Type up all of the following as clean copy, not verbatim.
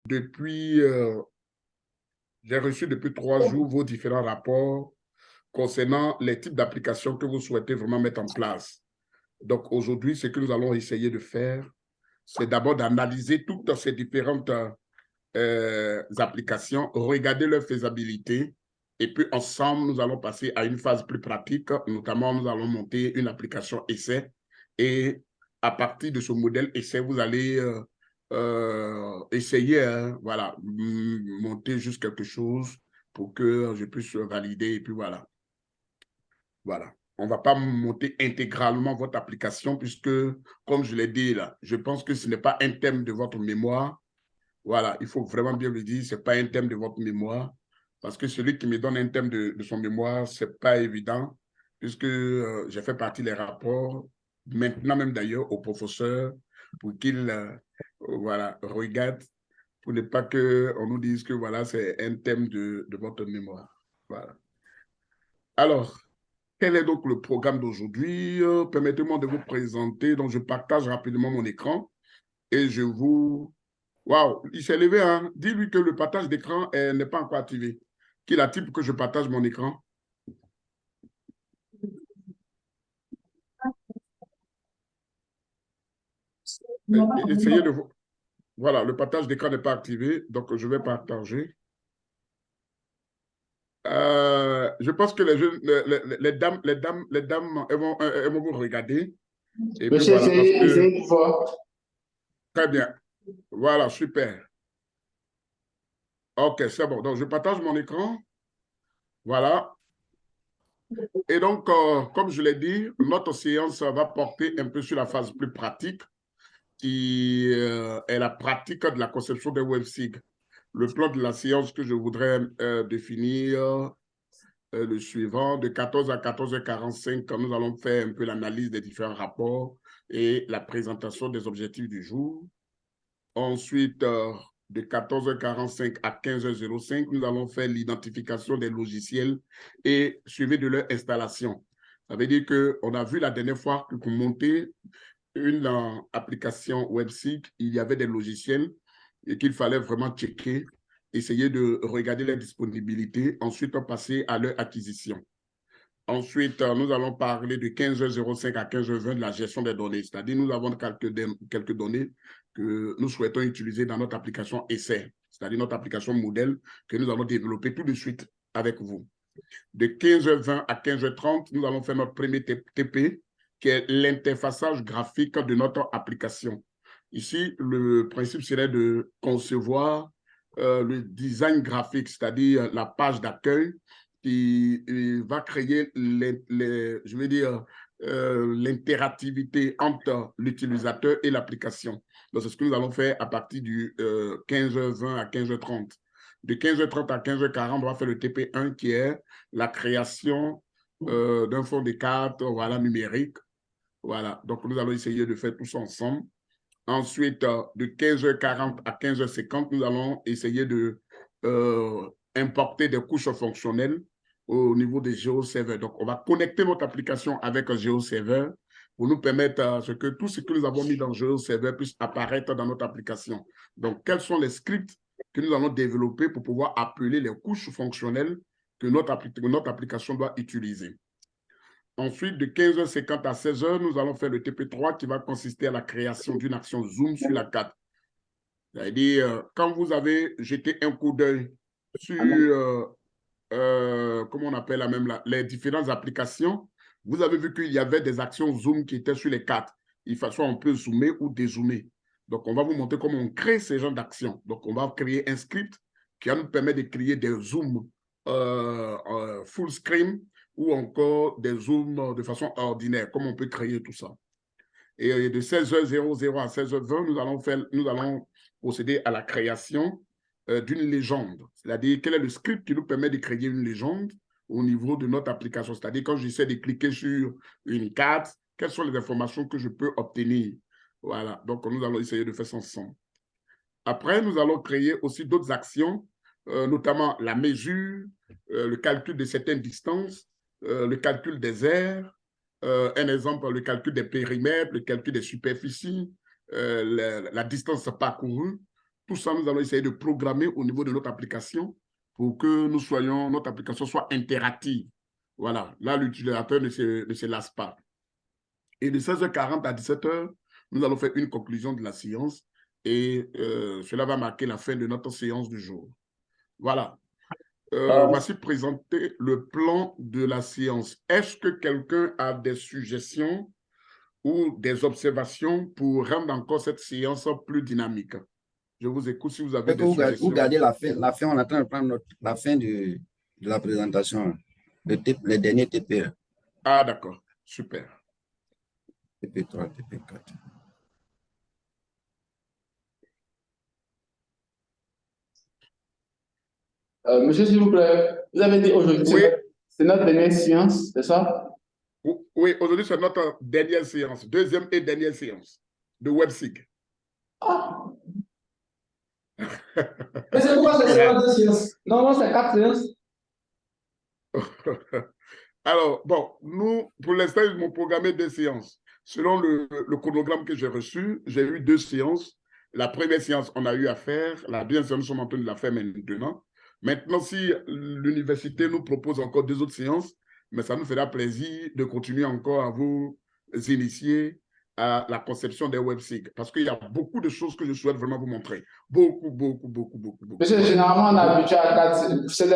Depuis, j'ai reçu depuis 3 jours vos différents rapports concernant les types d'applications que vous souhaitez vraiment mettre en place. Donc aujourd'hui, ce que nous allons essayer de faire, c'est d'abord d'analyser toutes ces différentes applications, regarder leur faisabilité, et puis ensemble, nous allons passer à une phase plus pratique, notamment nous allons monter une application essai, et à partir de ce modèle essai, vous allez essayer, hein, voilà, monter juste quelque chose pour que je puisse valider, et puis voilà. Voilà. On ne va pas monter intégralement votre application puisque, comme je l'ai dit là, je pense que ce n'est pas un thème de votre mémoire. Voilà, il faut vraiment bien le dire, ce n'est pas un thème de votre mémoire parce que celui qui me donne un thème de son mémoire, ce n'est pas évident puisque j'ai fait partie des rapports, maintenant même d'ailleurs, au professeur pour qu'il voilà, regarde pour ne pas qu'on nous dise que voilà, c'est un thème de votre mémoire. Voilà. Alors, quel est donc le programme d'aujourd'hui? Permettez-moi de vous présenter. Donc, je partage rapidement mon écran et je vous... Waouh, il s'est levé, hein? Dis-lui que le partage d'écran n'est pas encore activé. Qu'il active que je partage mon écran. Essayez de... Voilà, le partage d'écran n'est pas activé, donc je vais partager. Je pense que les jeunes, les dames, elles vont vous regarder. Et puis Monsieur, voilà, parce que... essayez de voir. Très bien. Voilà, super. OK, c'est bon. Donc, je partage mon écran. Voilà. Et donc, comme je l'ai dit, notre séance va porter un peu sur la phase plus pratique, qui est la pratique de la conception des WebSig. Le plan de la séance que je voudrais définir le suivant. De 14 à 14h45, nous allons faire un peu l'analyse des différents rapports et la présentation des objectifs du jour. Ensuite, de 14h45 à 15h05, nous allons faire l'identification des logiciels et suivi de leur installation. Ça veut dire qu'on a vu la dernière fois que pour monter une application WebSig, il y avait des logiciels et qu'il fallait vraiment checker, essayer de regarder leur disponibilité, ensuite passer à leur acquisition. Ensuite, nous allons parler de 15h05 à 15h20 de la gestion des données, c'est-à-dire nous avons quelques données que nous souhaitons utiliser dans notre application essai, c'est-à-dire notre application modèle que nous allons développer tout de suite avec vous. De 15h20 à 15h30, nous allons faire notre premier TP, qui est l'interfaçage graphique de notre application. Ici, le principe serait de concevoir le design graphique, c'est-à-dire la page d'accueil qui va créer je veux dire, l'interactivité entre l'utilisateur et l'application. Donc, c'est ce que nous allons faire à partir du 15h20 à 15h30. De 15h30 à 15h40, on va faire le TP1 qui est la création d'un fond de cartes voilà, numérique. Voilà, donc nous allons essayer de faire tout ça ensemble. Ensuite, de 15h40 à 15h50, nous allons essayer de importer des couches fonctionnelles au niveau des GeoServer. Donc, on va connecter notre application avec un GeoServer pour nous permettre que tout ce que nous avons mis dans GeoServer puisse apparaître dans notre application. Donc, quels sont les scripts que nous allons développer pour pouvoir appeler les couches fonctionnelles que notre application doit utiliser. Ensuite, de 15h50 à 16h, nous allons faire le TP3 qui va consister à la création d'une action zoom sur la carte. C'est-à-dire, quand vous avez jeté un coup d'œil sur, comment on appelle les différentes applications, vous avez vu qu'il y avait des actions zoom qui étaient sur les cartes. Il faut soit on peut zoomer ou dézoomer. Donc, on va vous montrer comment on crée ces genres d'actions. Donc, on va créer un script qui va nous permettre de créer des zooms full screen ou encore des zooms de façon ordinaire, comment on peut créer tout ça. Et de 16h00 à 16h20, nous allons procéder à la création d'une légende. C'est-à-dire, quel est le script qui nous permet de créer une légende au niveau de notre application. C'est-à-dire, quand j'essaie de cliquer sur une carte, quelles sont les informations que je peux obtenir. Voilà, donc nous allons essayer de faire ça ensemble. Après, nous allons créer aussi d'autres actions, notamment la mesure, le calcul de certaines distances, le calcul des aires, un exemple, le calcul des périmètres, le calcul des superficies, la distance parcourue. Tout ça, nous allons essayer de programmer au niveau de notre application pour que notre application soit interactive. Voilà, là, l'utilisateur ne se lasse pas. Et de 16h40 à 17h, nous allons faire une conclusion de la séance et cela va marquer la fin de notre séance du jour. Voilà. Voici présenté le plan de la séance. Est-ce que quelqu'un a des suggestions ou des observations pour rendre encore cette séance plus dynamique? Je vous écoute si vous avez des suggestions. Vous gardez la fin, on est en train de prendre la fin de la présentation, les derniers TP. Ah, d'accord. Super. TP3, TP4. Monsieur, s'il vous plaît, vous avez dit aujourd'hui, Oui. c'est notre dernière séance, c'est ça? Oui, aujourd'hui, c'est notre dernière séance, deuxième et dernière séance de WebSig. Ah. Mais c'est pourquoi c'est seulement 2 séances? Non, c'est 4 séances. Alors, bon, nous, pour l'instant, ils m'ont programmé 2 séances. Selon le chronogramme que j'ai reçu, j'ai eu 2 séances. La première séance, on a eu à faire. La deuxième séance, nous sommes en train de la faire maintenant. Maintenant, si l'université nous propose encore 2 autres séances, mais ça nous fera plaisir de continuer encore à vous initier à la conception des WebSig, parce qu'il y a beaucoup de choses que je souhaite vraiment vous montrer. Beaucoup. Monsieur, généralement, on a habitué à 4. C'est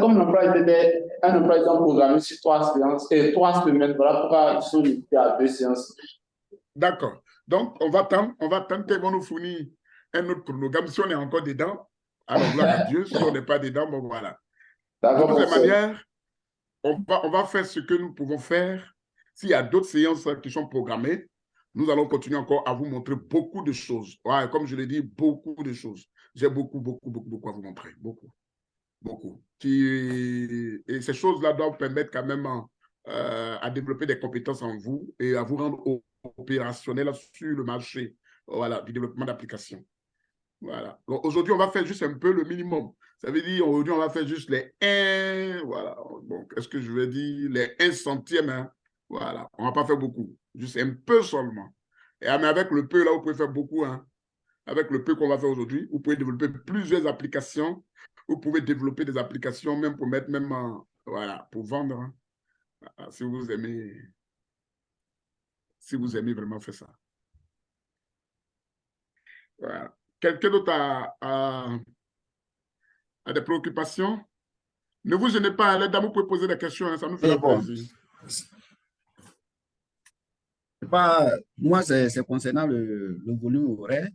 comme l'emploi était un emploi programmé sur 3 séances et 3 semaines. Voilà pourquoi ils sont limités à 2 séances. D'accord. Donc, on va tenter qu'ils vont nous fournir un autre chronogramme. Si on est encore dedans, alors gloire à Dieu. Si on n'est pas dedans, bon voilà. De toutes les manières, on va faire ce que nous pouvons faire. S'il y a d'autres séances qui sont programmées, nous allons continuer encore à vous montrer beaucoup de choses. Ouais, comme je l'ai dit, beaucoup de choses. J'ai beaucoup à vous montrer. Beaucoup. Et ces choses-là doivent permettre quand même à développer des compétences en vous et à vous rendre opérationnel sur le marché, voilà, du développement d'applications. Voilà. Aujourd'hui, on va faire juste un peu le minimum. Ça veut dire, aujourd'hui, on va faire juste les 1, voilà. Donc, est-ce que je vais dire les 1 centième, hein? Voilà. On ne va pas faire beaucoup. Juste un peu seulement. Mais avec le peu, là, vous pouvez faire beaucoup, hein. Avec le peu qu'on va faire aujourd'hui, vous pouvez développer plusieurs applications. Vous pouvez développer des applications même pour mettre, même, voilà, pour vendre. Hein. Voilà, si vous aimez vraiment faire ça. Voilà. Quelqu'un d'autre a des préoccupations? Ne vous gênez pas, les dames, vous pouvez poser des questions, hein, ça nous fera plaisir. Moi, c'est concernant le volume horaire.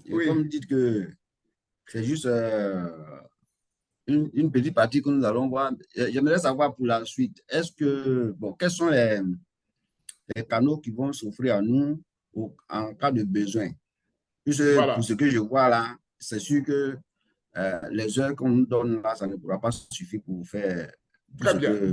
Et Oui. comme vous dites que c'est juste une petite partie que nous allons voir, j'aimerais savoir pour la suite, quels sont les canaux qui vont s'offrir à nous en cas de besoin? Voilà. Pour ce que je vois là, c'est sûr que les heures qu'on nous donne là, ça ne pourra pas suffire pour faire tout ce que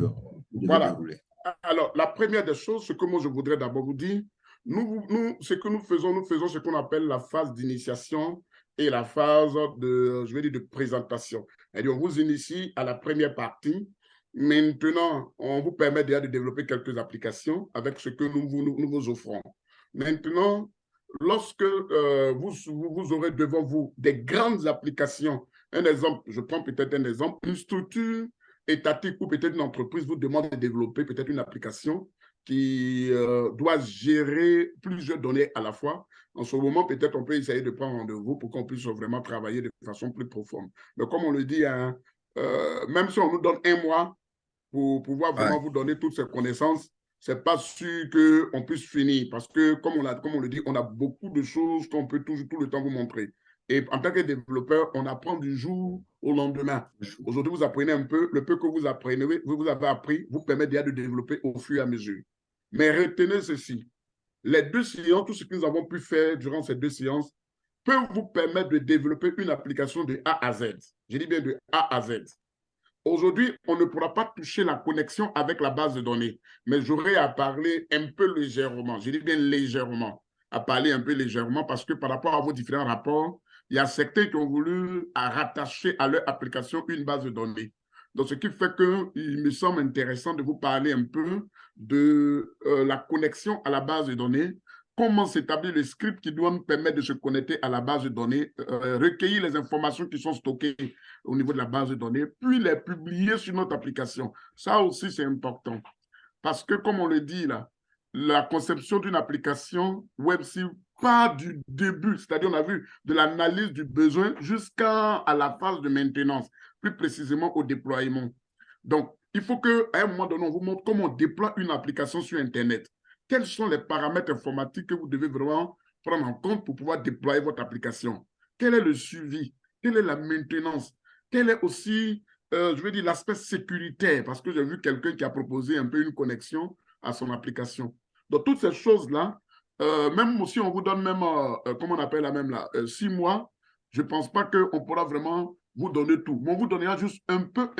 vous devez dérouler. Alors, la première des choses, ce que moi je voudrais d'abord vous dire, ce que nous faisons ce qu'on appelle la phase d'initiation et la phase de présentation. C'est-à-dire, on vous initie à la première partie. Maintenant, on vous permet déjà de développer quelques applications avec ce que nous vous offrons. Maintenant, lorsque vous aurez devant vous des grandes applications, un exemple, je prends peut-être un exemple, une structure étatique ou peut-être une entreprise vous demande de développer peut-être une application qui doit gérer plusieurs données à la fois. En ce moment, peut-être on peut essayer de prendre rendez-vous pour qu'on puisse vraiment travailler de façon plus profonde. Mais comme on le dit, hein, même si on nous donne 1 mois pour pouvoir vraiment vous donner toutes ces connaissances, c'est pas sûr qu'on puisse finir parce que, comme on le dit, on a beaucoup de choses qu'on peut tout le temps vous montrer. Et en tant que développeur, on apprend du jour au lendemain. Aujourd'hui, vous apprenez un peu. Le peu que vous apprenez, vous avez appris, vous permet déjà de développer au fur et à mesure. Mais retenez ceci. Les 2 séances, tout ce que nous avons pu faire durant ces 2 séances, peut vous permettre de développer une application de A à Z. Je dis bien de A à Z. Aujourd'hui, on ne pourra pas toucher la connexion avec la base de données, mais j'aurai à parler un peu légèrement, je dis bien légèrement, à parler un peu légèrement parce que par rapport à vos différents rapports, il y a certains qui ont voulu rattacher à leur application une base de données. Donc, ce qui fait qu'il me semble intéressant de vous parler un peu de la connexion à la base de données comment s'établir le script qui doit nous permettre de se connecter à la base de données, recueillir les informations qui sont stockées au niveau de la base de données, puis les publier sur notre application. Ça aussi, c'est important. Parce que, comme on le dit là, la conception d'une application web, c'est pas du début, c'est-à-dire on a vu de l'analyse du besoin jusqu'à la phase de maintenance, plus précisément au déploiement. Donc, il faut qu'à un moment donné, on vous montre comment on déploie une application sur Internet. Quels sont les paramètres informatiques que vous devez vraiment prendre en compte pour pouvoir déployer votre application? Quel est le suivi? Quelle est la maintenance? Quel est aussi, je veux dire, l'aspect sécuritaire? Parce que j'ai vu quelqu'un qui a proposé un peu une connexion à son application. Donc, toutes ces choses-là, même si on vous donne même, comment on appelle la même là, 6 mois, je ne pense pas qu'on pourra vraiment vous donner tout. Mais on vous donnera juste un peu.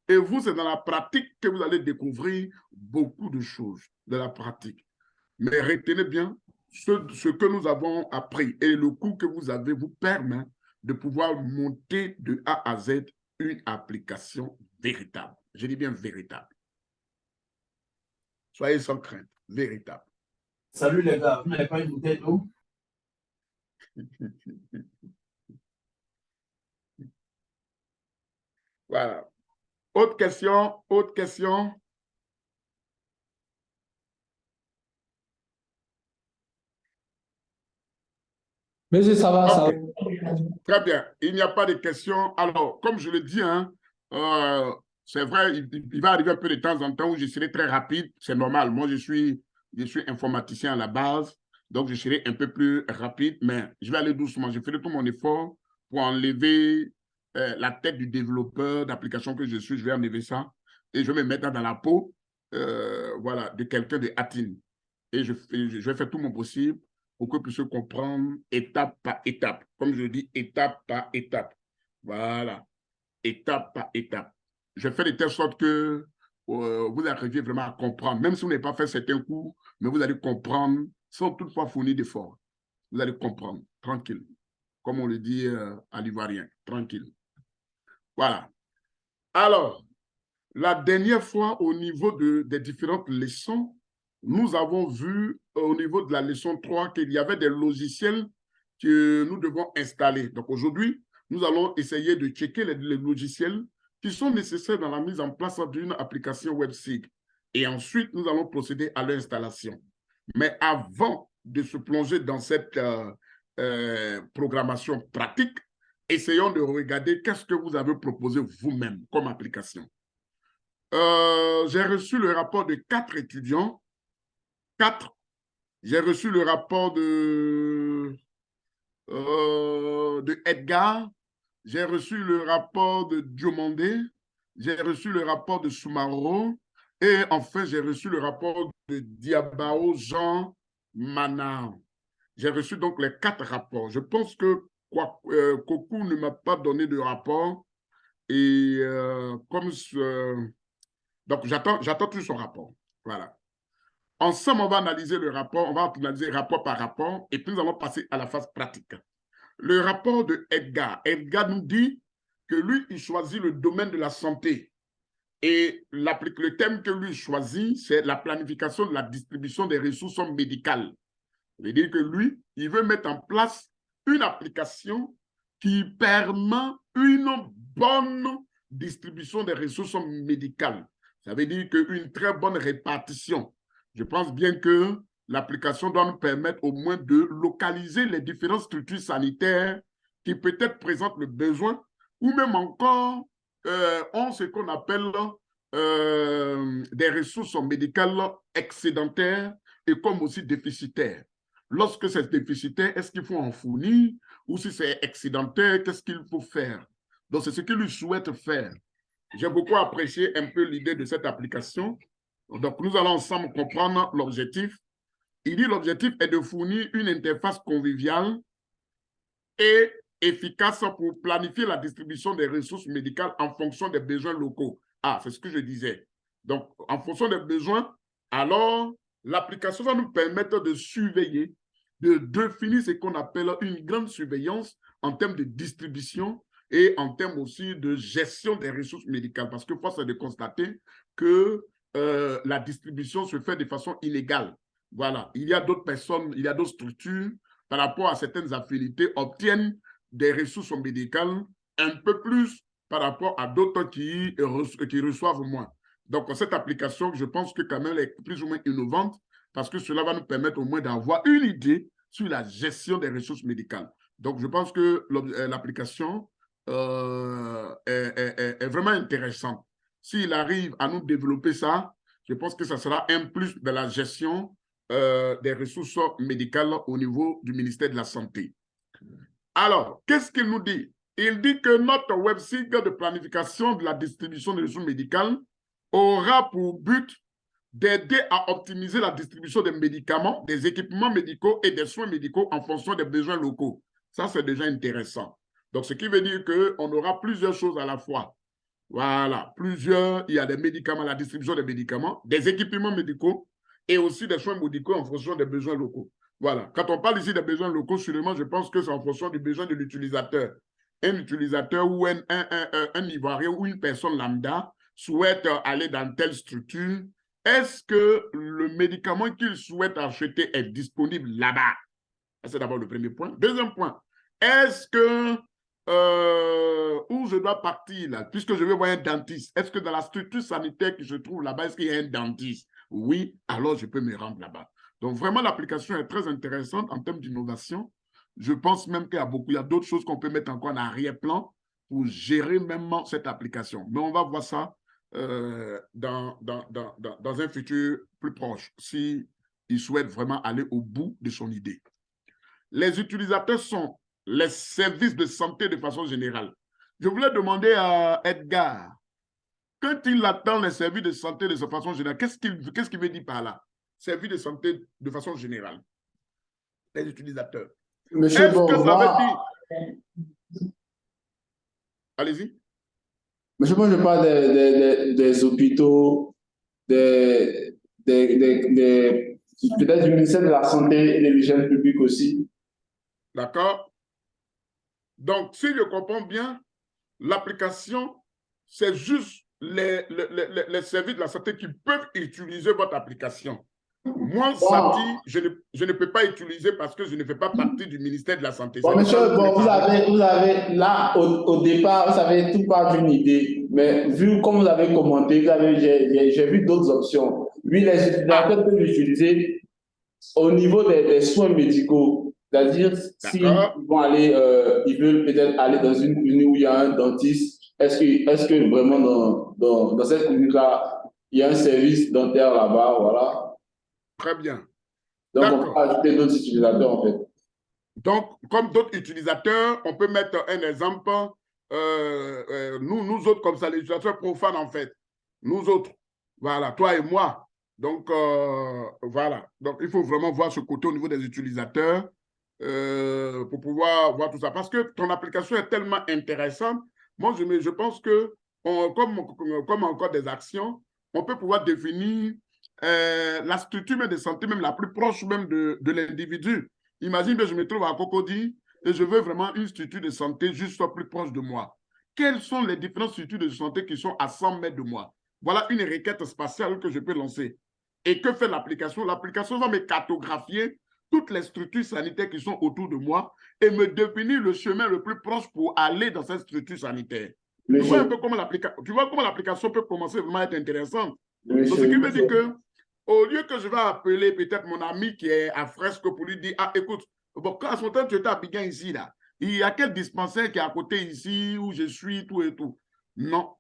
Et vous, c'est dans la pratique que vous allez découvrir beaucoup de choses de la pratique. Mais retenez bien, ce que nous avons appris et le cours que vous avez vous permet de pouvoir monter de A à Z une application véritable. Je dis bien véritable. Soyez sans crainte, véritable. Salut les gars, vous n'avez pas une bouteille d'eau? Voilà. Autre question, autre question. Monsieur, ça va, ça va. Très bien. Il n'y a pas de questions. Alors, comme je le dis, hein, c'est vrai, il va arriver un peu de temps en temps où je serai très rapide. C'est normal. Moi, je suis informaticien à la base, donc je serai un peu plus rapide, mais je vais aller doucement. Je ferai tout mon effort pour enlever la tête du développeur d'application que je suis. Je vais enlever ça et je vais me mettre dans la peau voilà, de quelqu'un de Athènes. Et je vais faire tout mon possible pour que vous puissiez comprendre étape par étape. Comme je le dis, étape par étape. Voilà, étape par étape. Je fais de telle sorte que vous arriviez vraiment à comprendre. Même si vous n'avez pas fait certains cours, mais vous allez comprendre sans toutefois fournir d'efforts. Vous allez comprendre, tranquille. Comme on le dit à l'ivoirien, tranquille. Voilà. Alors, la dernière fois, au niveau des différentes leçons, nous avons vu au niveau de la leçon 3 qu'il y avait des logiciels que nous devons installer. Donc aujourd'hui, nous allons essayer de checker les logiciels qui sont nécessaires dans la mise en place d'une application WebSig. Et ensuite, nous allons procéder à l'installation. Mais avant de se plonger dans cette programmation pratique, essayons de regarder qu'est-ce que vous avez proposé vous-même comme application. J'ai reçu le rapport de 4 étudiants. 4. J'ai reçu le rapport de Edgar. J'ai reçu le rapport de Diomandé. J'ai reçu le rapport de Soumaro. Et enfin, j'ai reçu le rapport de Diabao Jean Manard. J'ai reçu donc les 4 rapports. Je pense que Kokou ne m'a pas donné de rapport. Et donc, j'attends toujours son rapport. Voilà. Ensemble, on va analyser le rapport, on va analyser rapport par rapport, et puis nous allons passer à la phase pratique. Le rapport de Edgar. Edgar nous dit que lui, il choisit le domaine de la santé. Et le thème que lui choisit, c'est la planification de la distribution des ressources médicales. Ça veut dire que lui, il veut mettre en place une application qui permet une bonne distribution des ressources médicales. Ça veut dire qu'une très bonne répartition. Je pense bien que l'application doit nous permettre au moins de localiser les différentes structures sanitaires qui peut-être présentent le besoin ou même encore ont ce qu'on appelle des ressources médicales excédentaires et comme aussi déficitaires. Lorsque c'est déficitaire, est-ce qu'il faut en fournir ou si c'est excédentaire, qu'est-ce qu'il faut faire? Donc, c'est ce qu'il lui souhaite faire. J'ai beaucoup apprécié un peu l'idée de cette application. Donc, nous allons ensemble comprendre l'objectif. Il dit l'objectif est de fournir une interface conviviale et efficace pour planifier la distribution des ressources médicales en fonction des besoins locaux. Ah, c'est ce que je disais. Donc, en fonction des besoins, alors, l'application va nous permettre de surveiller, de définir ce qu'on appelle une grande surveillance en termes de distribution et en termes aussi de gestion des ressources médicales. Parce que force est de constater que la distribution se fait de façon illégale. Voilà, il y a d'autres personnes, il y a d'autres structures par rapport à certaines affinités obtiennent des ressources médicales un peu plus par rapport à d'autres qui reçoivent moins. Donc, cette application, je pense que quand même, elle est plus ou moins innovante parce que cela va nous permettre au moins d'avoir une idée sur la gestion des ressources médicales. Donc, je pense que l'application est vraiment intéressante. S'il arrive à nous développer ça, je pense que ça sera un plus de la gestion des ressources médicales au niveau du ministère de la Santé. Alors, qu'est-ce qu'il nous dit? Il dit que notre website de planification de la distribution des ressources médicales aura pour but d'aider à optimiser la distribution des médicaments, des équipements médicaux et des soins médicaux en fonction des besoins locaux. Ça, c'est déjà intéressant. Donc, ce qui veut dire qu'on aura plusieurs choses à la fois. Voilà, il y a des médicaments, la distribution des médicaments, des équipements médicaux et aussi des soins médicaux en fonction des besoins locaux. Voilà, quand on parle ici des besoins locaux, sûrement, je pense que c'est en fonction du besoin de l'utilisateur. Un utilisateur ou un Ivoirien ou une personne lambda souhaite aller dans telle structure. Est-ce que le médicament qu'il souhaite acheter est disponible là-bas? C'est d'abord le premier point. Deuxième point, est-ce que où je dois partir là, puisque je vais voir un dentiste, est-ce que dans la structure sanitaire qui se trouve là-bas, est-ce qu'il y a un dentiste? Oui, alors je peux me rendre là-bas. Donc vraiment, l'application est très intéressante en termes d'innovation. Je pense même qu'il y a d'autres choses qu'on peut mettre encore en arrière-plan pour gérer même cette application. Mais on va voir ça dans un futur plus proche, s'il souhaite vraiment aller au bout de son idée. Les utilisateurs sont les services de santé de façon générale. Je voulais demander à Edgar, quand il attend les services de santé de façon générale, qu'est-ce qu'il veut dire par là? Services de santé de façon générale. Les utilisateurs. Monsieur, Est-ce que ça veut dire... Allez-y. Monsieur, moi, je parle des hôpitaux, peut-être du ministère de la Santé et de l'hygiène publique aussi. D'accord. Donc, si je comprends bien, l'application, c'est juste les services de la santé qui peuvent utiliser votre application. Moi, Sati, je ne peux pas utiliser parce que je ne fais pas partie du ministère de la Santé. Bon, monsieur, vous avez là, au départ, vous savez, tout part d'une idée. Mais vu comme vous avez commenté, j'ai vu d'autres options. Oui, les utilisateurs peuvent l'utiliser au niveau des soins médicaux. C'est-à-dire, s'ils vont aller, ils veulent peut-être aller dans une clinique où il y a un dentiste, est-ce que vraiment dans cette clinique-là, il y a un service dentaire là-bas, voilà. Très bien. Donc, on peut ajouter d'autres utilisateurs, en fait. Donc, comme d'autres utilisateurs, on peut mettre un exemple, nous autres, comme ça, les utilisateurs profanes, en fait. Nous autres, voilà, toi et moi. Donc, voilà. Donc, il faut vraiment voir ce côté au niveau des utilisateurs pour pouvoir voir tout ça. Parce que ton application est tellement intéressante. Moi, je pense que, comme encore des actions, on peut pouvoir définir la structure même de santé, même la plus proche même de l'individu. Imagine que je me trouve à Cocody et je veux vraiment une structure de santé juste plus proche de moi. Quelles sont les différentes structures de santé qui sont à 100 mètres de moi? Voilà une requête spatiale que je peux lancer. Et que fait l'application? L'application va me cartographier toutes les structures sanitaires qui sont autour de moi et me définir le chemin le plus proche pour aller dans cette structure sanitaire. Tu vois un peu comment l'application peut commencer vraiment à être intéressante. Donc, ce qui veut dire que au lieu que je vais appeler peut-être mon ami qui est à Fresque pour lui dire, ah, écoute, bon, quand à son temps tu étais à Abidjan ici, là, il y a quel dispensaire qui est à côté ici où je suis, tout et tout. Non,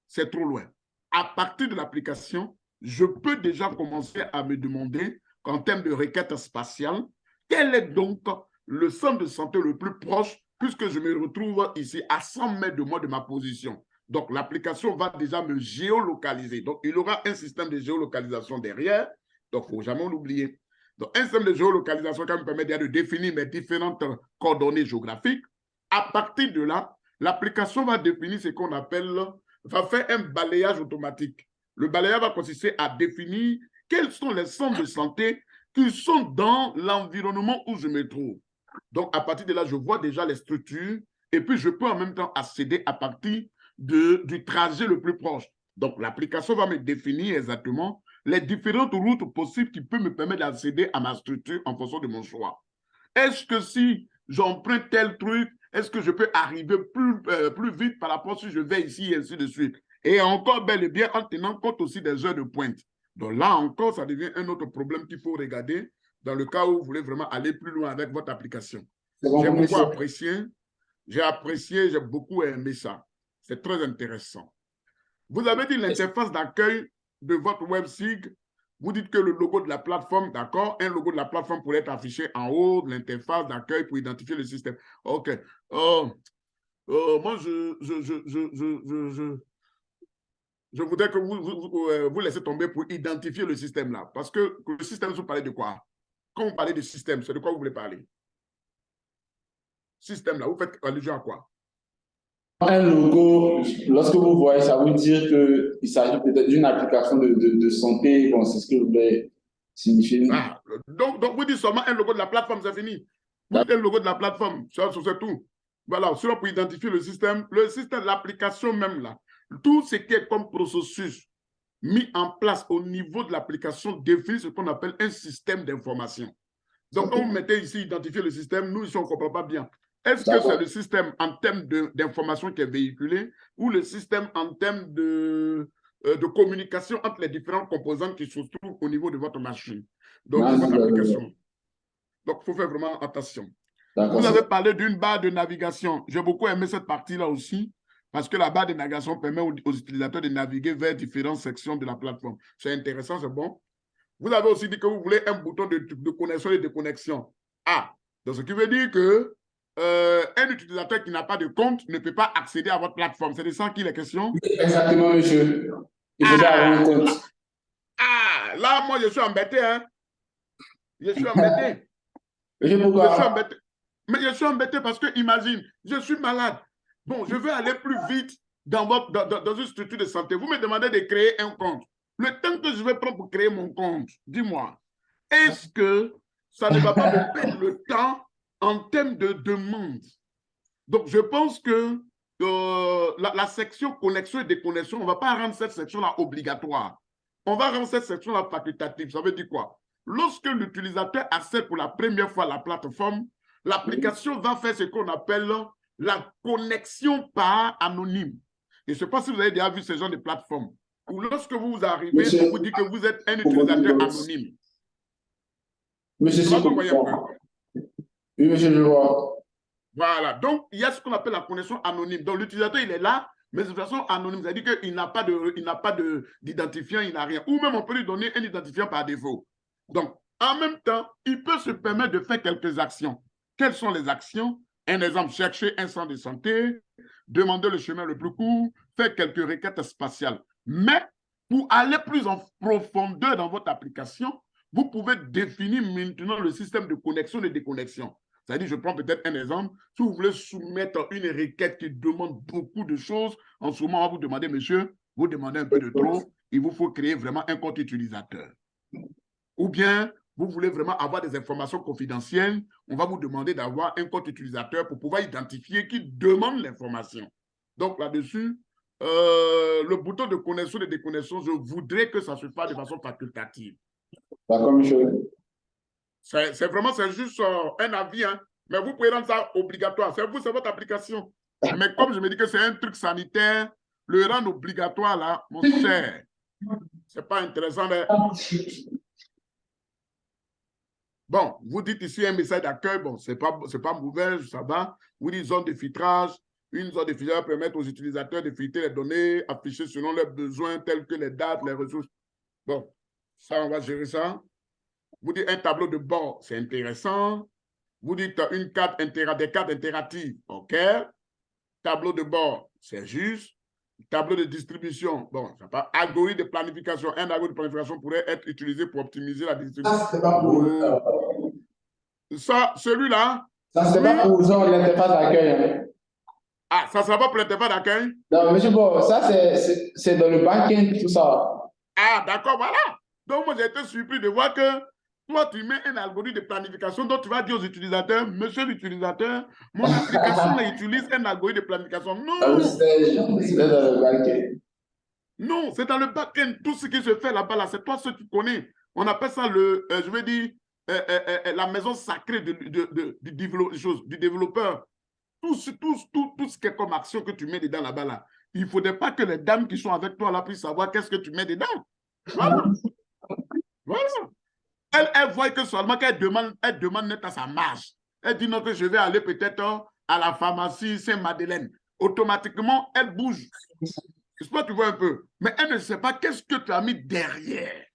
c'est trop loin. À partir de l'application, je peux déjà commencer à me demander qu'en termes de requête spatiale, quel est donc le centre de santé le plus proche puisque je me retrouve ici à 100 mètres de moi de ma position. Donc, l'application va déjà me géolocaliser. Donc, il y aura un système de géolocalisation derrière. Donc, il ne faut jamais l'oublier. Donc, un système de géolocalisation qui me permet de définir mes différentes coordonnées géographiques. À partir de là, l'application va définir ce qu'on appelle, va faire un balayage automatique. Le balayage va consister à définir quels sont les centres de santé qui sont dans l'environnement où je me trouve. Donc, à partir de là, je vois déjà les structures et puis je peux en même temps accéder à partir du trajet le plus proche. Donc, l'application va me définir exactement les différentes routes possibles qui peuvent me permettre d'accéder à ma structure en fonction de mon choix. Est-ce que si j'emprunte tel truc, est-ce que je peux arriver plus vite par rapport si je vais ici et ainsi de suite? Et encore bel et bien en tenant compte aussi des heures de pointe. Donc là encore, ça devient un autre problème qu'il faut regarder dans le cas où vous voulez vraiment aller plus loin avec votre application. J'ai beaucoup apprécié, j'ai beaucoup aimé ça. C'est très intéressant. Vous avez dit l'interface d'accueil de votre WebSig. Vous dites que le logo de la plateforme, d'accord, un logo de la plateforme pourrait être affiché en haut de l'interface d'accueil pour identifier le système. OK. Moi, je voudrais que vous laissez tomber pour identifier le système là. Parce que le système, vous parlez de quoi? Quand vous parlez de système, c'est de quoi vous voulez parler? Système là, vous faites allusion à quoi? Un logo, lorsque vous voyez, ça veut dire qu'il s'agit peut-être d'une application de santé. Bon, c'est ce que vous voulez signifier. Ah, donc vous dites seulement un logo de la plateforme, c'est fini. Vous dites un logo de la plateforme, c'est tout. Voilà, cela pour identifier le système, l'application même là. Tout ce qui est comme processus mis en place au niveau de l'application définit ce qu'on appelle un système d'information. Donc, quand vous mettez ici identifier le système, nous ici on ne comprend pas bien. Est-ce que c'est le système en termes d'information qui est véhiculé ou le système en termes de communication entre les différents composants qui se trouvent au niveau de votre machine, donc de votre application. Donc, il faut faire vraiment attention. Vous avez parlé d'une barre de navigation. J'ai beaucoup aimé cette partie-là aussi, parce que la barre de navigation permet aux utilisateurs de naviguer vers différentes sections de la plateforme. C'est intéressant, c'est bon. Vous avez aussi dit que vous voulez un bouton de connexion et de déconnexion. Ah, donc ce qui veut dire que un utilisateur qui n'a pas de compte ne peut pas accéder à votre plateforme. C'est de ça qu'il est question? Exactement, monsieur. Il faut avoir un compte. Ah, là, moi, je suis embêté. Hein? Je suis embêté. Je suis embêté. Mais je suis embêté parce que, imagine, je suis malade. Bon, je veux aller plus vite dans une structure de santé. Vous me demandez de créer un compte. Le temps que je vais prendre pour créer mon compte, dis-moi, est-ce que ça ne va pas me perdre le temps en termes de demande? Donc, je pense que la section connexion et déconnexion, on ne va pas rendre cette section-là obligatoire. On va rendre cette section-là facultative. Ça veut dire quoi? Lorsque l'utilisateur accède pour la première fois à la plateforme, l'application va faire ce qu'on appelle la connexion par anonyme. Et je ne sais pas si vous avez déjà vu ce genre de plateforme. Ou lorsque vous arrivez, monsieur, on vous dit que vous êtes un utilisateur anonyme. Monsieur, vous voyez un peu. Oui, monsieur, je vois. Voilà. Donc, il y a ce qu'on appelle la connexion anonyme. Donc, l'utilisateur, il est là, mais de façon anonyme. C'est-à-dire qu'il n'a pas d'identifiant, il n'a rien. Ou même, on peut lui donner un identifiant par défaut. Donc, en même temps, il peut se permettre de faire quelques actions. Quelles sont les actions? Un exemple, chercher un centre de santé, demander le chemin le plus court, faire quelques requêtes spatiales. Mais pour aller plus en profondeur dans votre application, vous pouvez définir maintenant le système de connexion et de déconnexion. C'est-à-dire, je prends peut-être un exemple, si vous voulez soumettre une requête qui demande beaucoup de choses, en ce moment, on va vous demander, monsieur, vous demandez un peu de trop, il vous faut créer vraiment un compte utilisateur. Ou bien, vous voulez vraiment avoir des informations confidentielles, on va vous demander d'avoir un compte utilisateur pour pouvoir identifier qui demande l'information. Donc, là-dessus, le bouton de connexion et de déconnexion, je voudrais que ça se fasse de façon facultative. D'accord, monsieur. C'est juste un avis, hein? Mais vous pouvez rendre ça obligatoire. C'est vous, c'est votre application. Mais comme je me dis que c'est un truc sanitaire, le rendre obligatoire, là, mon cher, c'est pas intéressant. Mais... Bon, vous dites ici un message d'accueil, bon, c'est pas mauvais, ça va. Vous dites zone de filtrage. Une zone de filtrage permet aux utilisateurs de filtrer les données affichées selon leurs besoins, tels que les dates, les ressources. Bon, ça, on va gérer ça. Vous dites un tableau de bord, c'est intéressant. Vous dites des cartes interactives, OK. Tableau de bord, c'est juste. Tableau de distribution, bon, ça pas. Algorithme de planification. Un algorithme de planification pourrait être utilisé pour optimiser la distribution. Ça, c'est pas pour... Ça, celui-là. Ça, c'est pas pour l'interface d'accueil. Hein. Ah, ça ne sera pas pour l'interface d'accueil? Non, monsieur Bo, ça, c'est dans le back-end, tout ça. Ah, d'accord, voilà. Donc, moi, j'ai été surpris de voir que toi, tu mets un algorithme de planification dont tu vas dire aux utilisateurs, monsieur l'utilisateur, mon application utilise un algorithme de planification. Non! C'est dans le back-end. Non, c'est dans le back-end. Tout ce qui se fait là-bas, là, c'est toi ce que tu connais. On appelle ça je veux dire, la maison sacrée du développeur. Tout ce qui est comme action que tu mets dedans là-bas, là. Il ne faudrait pas que les dames qui sont avec toi là puissent savoir qu'est-ce que tu mets dedans. Voilà. Voilà. Elle voit que seulement qu'elle demande net à sa marge. Elle dit non, que je vais aller peut-être à la pharmacie Saint-Madeleine. Automatiquement, elle bouge. J'espère que tu vois un peu. Mais elle ne sait pas qu'est-ce que tu as mis derrière.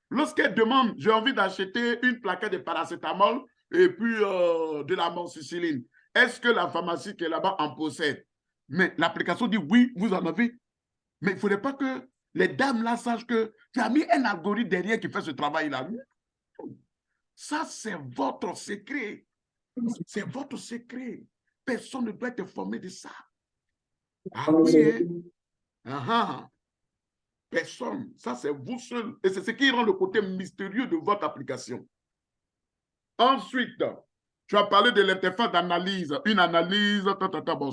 Lorsqu'elle demande, j'ai envie d'acheter une plaquette de paracétamol et puis de l'amoxicilline, est-ce que la pharmacie qui est là-bas en possède? Mais l'application dit oui, vous en avez. Mais il ne faudrait pas que les dames là sachent que tu as mis un algorithme derrière qui fait ce travail-là. Ça, c'est votre secret. C'est votre secret. Personne ne doit être informé de ça. Ah oui, hein? Ah, personne. Ça, c'est vous seul. Et c'est ce qui rend le côté mystérieux de votre application. Ensuite, tu as parlé de l'interface d'analyse. Une analyse, bon,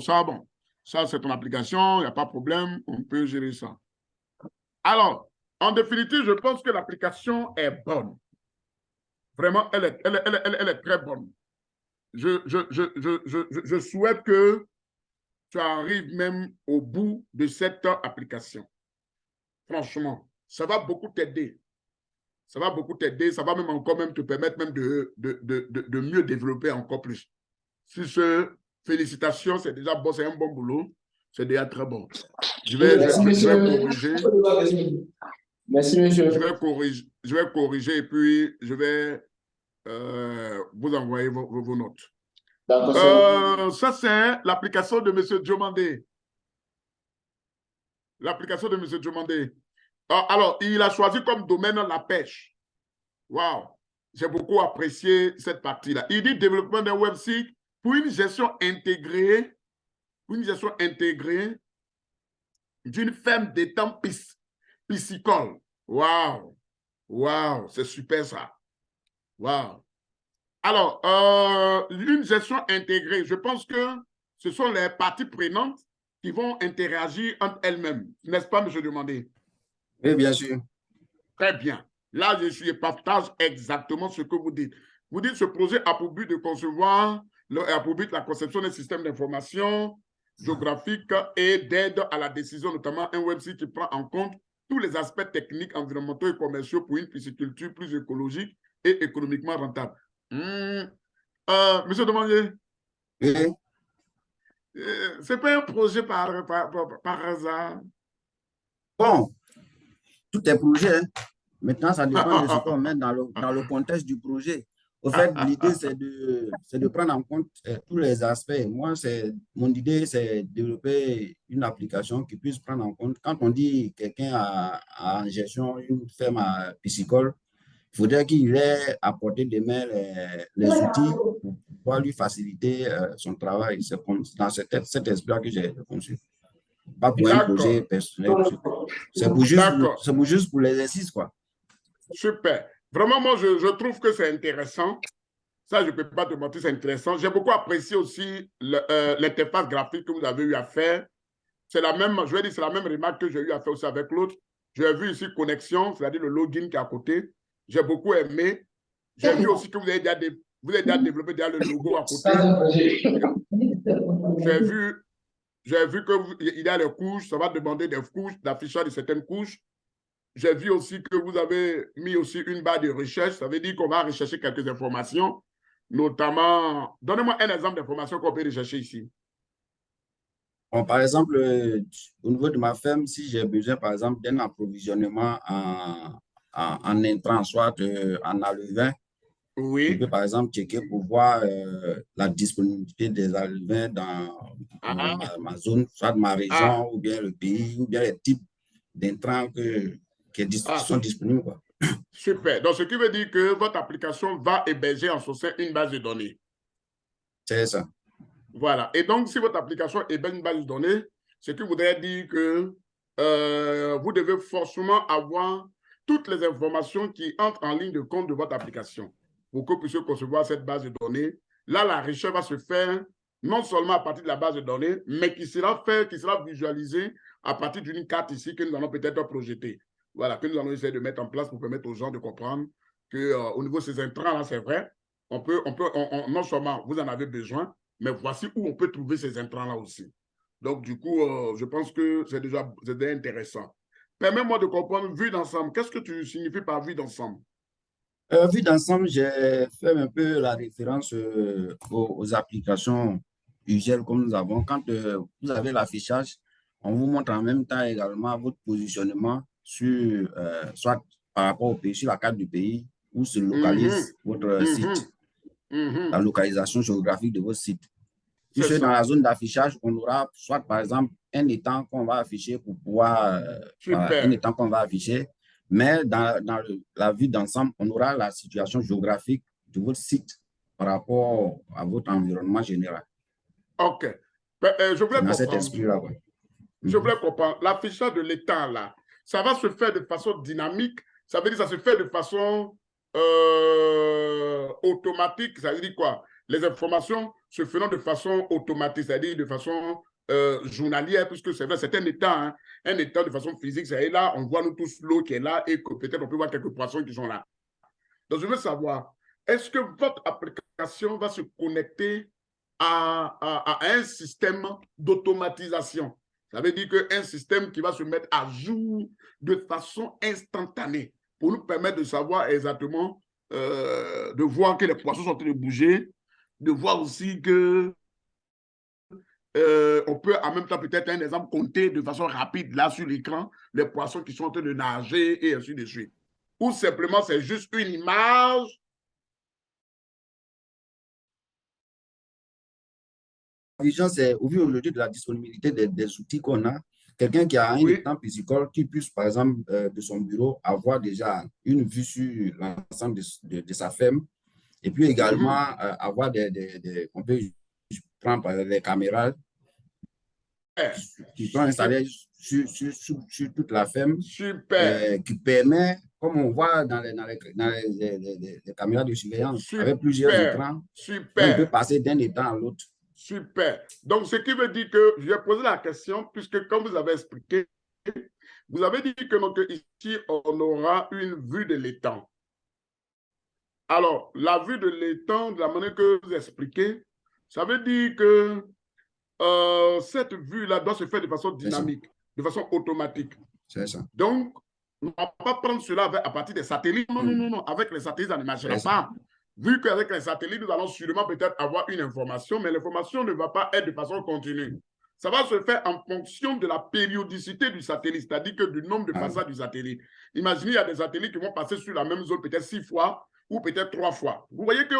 ça, c'est ton application, il n'y a pas de problème, on peut gérer ça. Alors, en définitive, je pense que l'application est bonne. Vraiment, elle est très bonne. Je souhaite que tu arrives même au bout de cette application. Franchement, ça va beaucoup t'aider. Ça va beaucoup t'aider. Ça va même encore même te permettre même de mieux développer encore plus. Sur ce, félicitations, c'est déjà bon, c'est un bon boulot. C'est déjà très bon. Je vais corriger. Merci, monsieur. Je vais corriger et puis je vais vous envoyer vos notes. Ça, c'est l'application de M. Diomandé. L'application de M. Diomandé. Alors, il a choisi comme domaine la pêche. Waouh! J'ai beaucoup apprécié cette partie-là. Il dit développement d'un website pour une gestion intégrée, d'une ferme d'étang piscicole. Waouh! Waouh! C'est super ça. Waouh! Alors, une gestion intégrée, je pense que ce sont les parties prenantes qui vont interagir entre elles-mêmes. N'est-ce pas, M. Demandé? Oui, bien sûr. Très bien. Là, je partage exactement ce que vous dites. Vous dites ce projet a pour but de concevoir, a pour but la conception d'un système d'information géographique et d'aide à la décision, notamment un website qui prend en compte tous les aspects techniques, environnementaux et commerciaux pour une pisciculture plus écologique et économiquement rentable. Monsieur Demandier, Oui. c'est pas un projet par hasard. Bon, tout est projet. Hein. Maintenant, ça dépend de ce qu'on met dans le contexte du projet. Au fait, l'idée, c'est de prendre en compte tous les aspects. Moi, mon idée, c'est de développer une application qui puisse prendre en compte. Quand on dit quelqu'un a en gestion une ferme piscicole, il faudrait qu'il ait à portée de main les outils pour pouvoir lui faciliter son travail. C'est dans cet esprit que j'ai conçu. Pas pour un projet personnel. C'est pour juste pour l'exercice, quoi. Super. Vraiment, moi, je trouve que c'est intéressant. Ça, je ne peux pas te mentir, c'est intéressant. J'ai beaucoup apprécié aussi l'interface graphique que vous avez eu à faire. C'est la même, je vais dire, c'est la même remarque que j'ai eu à faire aussi avec l'autre. J'ai vu ici connexion, c'est-à-dire le login qui est à côté. J'ai beaucoup aimé. J'ai vu aussi que vous avez déjà développé déjà le logo à côté. J'ai vu qu'il y a les couches, ça va demander des couches, d'affichage de certaines couches. J'ai vu aussi que vous avez mis aussi une barre de recherche. Ça veut dire qu'on va rechercher quelques informations, notamment... Donnez-moi un exemple d'information qu'on peut rechercher ici. Bon, par exemple, au niveau de ma ferme, si j'ai besoin, par exemple, d'un approvisionnement en intrants, soit en alevin, oui. Je peux, par exemple, checker pour voir la disponibilité des alevins dans ma zone, soit ma région, ou bien le pays, ou bien les types d'intrants qui sont disponibles. Quoi. Super. Donc, ce qui veut dire que votre application va héberger en son sein une base de données. C'est ça. Voilà. Et donc, si votre application héberge une base de données, ce qui voudrait dire que vous devez forcément avoir toutes les informations qui entrent en ligne de compte de votre application pour que vous puissiez concevoir cette base de données. Là, la recherche va se faire non seulement à partir de la base de données, mais qui sera fait, qui sera visualisé à partir d'une carte ici que nous allons peut-être projeter. Voilà, que nous allons essayer de mettre en place pour permettre aux gens de comprendre qu'au niveau de ces intrants-là, c'est vrai, non seulement vous en avez besoin, mais voici où on peut trouver ces intrants-là aussi. Donc, du coup, je pense que c'est déjà intéressant. Permets-moi de comprendre vue d'ensemble. Qu'est-ce que tu signifies par vue d'ensemble? Vue d'ensemble, j'ai fait un peu la référence aux applications UGL que nous avons. Quand vous avez l'affichage, on vous montre en même temps également votre positionnement sur, soit par rapport au pays, sur la carte du pays, où se localise votre site, la localisation géographique de votre site. Puisque dans la zone d'affichage, on aura soit par exemple un étang qu'on va afficher pour pouvoir, voilà, un étang qu'on va afficher, mais dans la vue d'ensemble, on aura la situation géographique de votre site par rapport à votre environnement général. OK. Je voulais dans cet comprendre. esprit-là. Ouais. Je voulais comprendre. L'affichage de l'étang, là, ça va se faire de façon dynamique. Ça veut dire que ça se fait de façon automatique. Ça veut dire quoi? Les informations se feront de façon automatique, c'est-à-dire de façon journalière, puisque c'est vrai, c'est un étang de façon physique. C'est là, on voit nous tous l'eau qui est là et que peut-être on peut voir quelques poissons qui sont là. Donc, je veux savoir, est-ce que votre application va se connecter à un système d'automatisation? Ça veut dire qu'un système qui va se mettre à jour de façon instantanée pour nous permettre de savoir exactement, de voir que les poissons sont en train de bouger, de voir aussi que on peut en même temps peut-être un exemple compter de façon rapide là sur l'écran les poissons qui sont en train de nager et ainsi de suite. Ou simplement c'est juste une image. La vision, c'est au vu aujourd'hui de la disponibilité des outils qu'on a, quelqu'un qui a un étang piscicole qui puisse, par exemple, de son bureau, avoir déjà une vue sur l'ensemble de sa ferme, et puis également avoir on peut prendre par exemple, des caméras qui sont installées sur toute la ferme, qui permet, comme on voit dans les caméras de surveillance, avec plusieurs écrans, on peut passer d'un étang à l'autre. Super. Donc, ce qui veut dire que je vais poser la question, puisque comme vous avez expliqué, vous avez dit que donc, ici, on aura une vue de l'étang. Alors, la vue de l'étang, de la manière que vous expliquez, ça veut dire que cette vue-là doit se faire de façon dynamique, de façon automatique. C'est ça. Donc, on ne va pas prendre cela à partir des satellites. Non, non, non. Avec les satellites, ça ne marchera pas. Vu qu'avec les satellites, nous allons sûrement peut-être avoir une information, mais l'information ne va pas être de façon continue. Ça va se faire en fonction de la périodicité du satellite, c'est-à-dire que du nombre de passages du satellite. Imaginez, il y a des satellites qui vont passer sur la même zone peut-être 6 fois ou peut-être 3 fois. Vous voyez que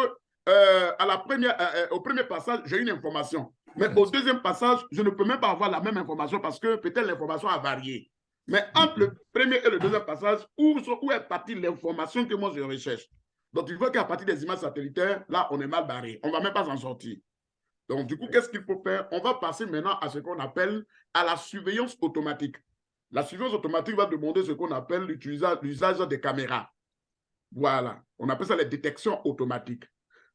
au premier passage, j'ai une information. Mais au deuxième passage, je ne peux même pas avoir la même information parce que peut-être l'information a varié. Mais entre le premier et le deuxième passage, où est partie l'information que moi je recherche? Donc, il faut qu'à partir des images satellitaires, là, on est mal barré. On ne va même pas s'en sortir. Donc, du coup, qu'est-ce qu'il faut faire? On va passer maintenant à ce qu'on appelle à la surveillance automatique. La surveillance automatique va demander ce qu'on appelle l'usage des caméras. Voilà. On appelle ça les détections automatiques.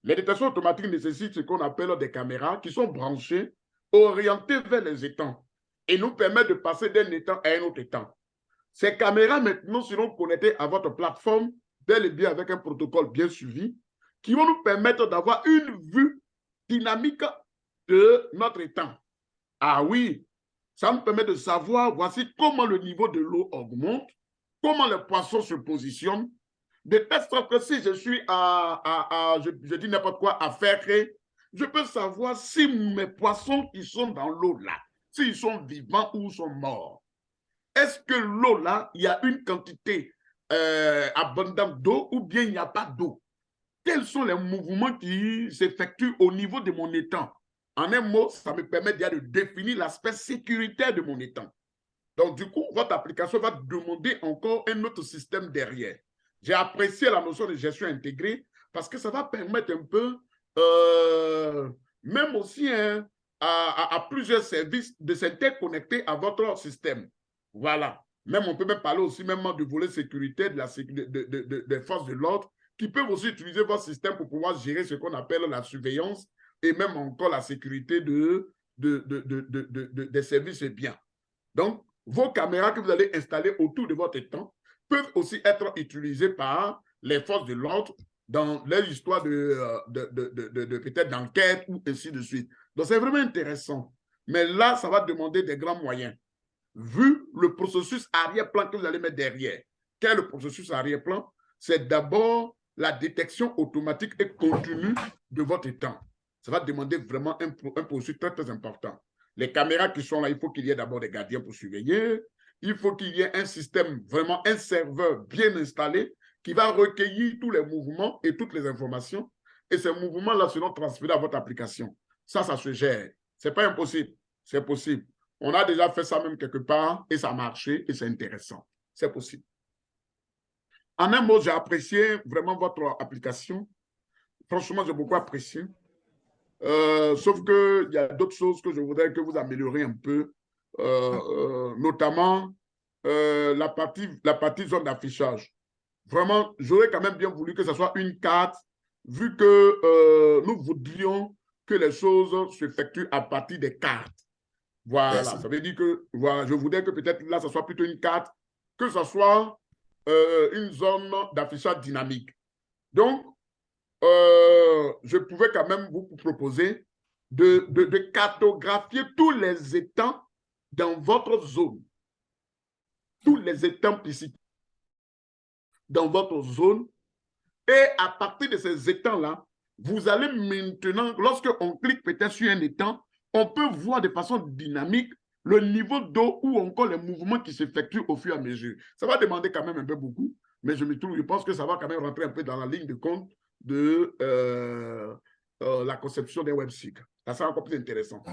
Les détections automatiques nécessitent ce qu'on appelle des caméras qui sont branchées, orientées vers les étangs et nous permettent de passer d'un étang à un autre étang. Ces caméras maintenant seront connectées à votre plateforme bel et bien avec un protocole bien suivi, qui vont nous permettre d'avoir une vue dynamique de notre étang. Ah oui, ça nous permet de savoir, voici comment le niveau de l'eau augmente, comment les poissons se positionnent, de telle sorte que si je suis je dis n'importe quoi, à faire créer, je peux savoir si mes poissons qui sont dans l'eau là, s'ils sont vivants ou sont morts. Est-ce que l'eau là, il y a une quantité abondante d'eau ou bien il n'y a pas d'eau? Quels sont les mouvements qui s'effectuent au niveau de mon étang? En un mot, ça me permet déjà de définir l'aspect sécuritaire de mon étang. Donc, du coup, votre application va demander encore un autre système derrière. J'ai apprécié la notion de gestion intégrée parce que ça va permettre un peu, même aussi à plusieurs services de s'interconnecter à votre système. Voilà. Même on peut même parler aussi même du volet sécurité des forces de l'ordre qui peuvent aussi utiliser votre système pour pouvoir gérer ce qu'on appelle la surveillance et même encore la sécurité des services et biens. Donc, vos caméras que vous allez installer autour de votre étang peuvent aussi être utilisées par les forces de l'ordre dans les histoires peut-être d'enquête ou ainsi de suite. Donc, c'est vraiment intéressant. Mais là, ça va demander des grands moyens. Vu le processus arrière-plan que vous allez mettre derrière. Quel est le processus arrière-plan? C'est d'abord la détection automatique et continue de votre étang. Ça va demander vraiment un processus très, très important. Les caméras qui sont là, il faut qu'il y ait d'abord des gardiens pour surveiller. Il faut qu'il y ait un système, vraiment un serveur bien installé qui va recueillir tous les mouvements et toutes les informations. Et ces mouvements-là seront transférés à votre application. Ça se gère. Ce n'est pas impossible. C'est possible. On a déjà fait ça même quelque part et ça a marché et c'est intéressant. C'est possible. En un mot, j'ai apprécié vraiment votre application. Franchement, j'ai beaucoup apprécié. Sauf qu'il y a d'autres choses que je voudrais que vous amélioriez un peu, notamment la partie zone d'affichage. Vraiment, j'aurais quand même bien voulu que ce soit une carte, vu que nous voudrions que les choses s'effectuent à partir des cartes. Voilà, Merci. ça veut dire que voilà, je voudrais que peut-être là, ce soit plutôt une carte, que ce soit une zone d'affichage dynamique. Donc, je pouvais quand même vous proposer de cartographier tous les étangs dans votre zone. Tous les étangs piscicoles dans votre zone. Et à partir de ces étangs-là, vous allez maintenant, lorsqu'on clique peut-être sur un étang, on peut voir de façon dynamique le niveau d'eau ou encore les mouvements qui s'effectuent au fur et à mesure. Ça va demander quand même un peu beaucoup, mais je pense que ça va quand même rentrer un peu dans la ligne de compte de la conception des web sites. Ça sera encore plus intéressant.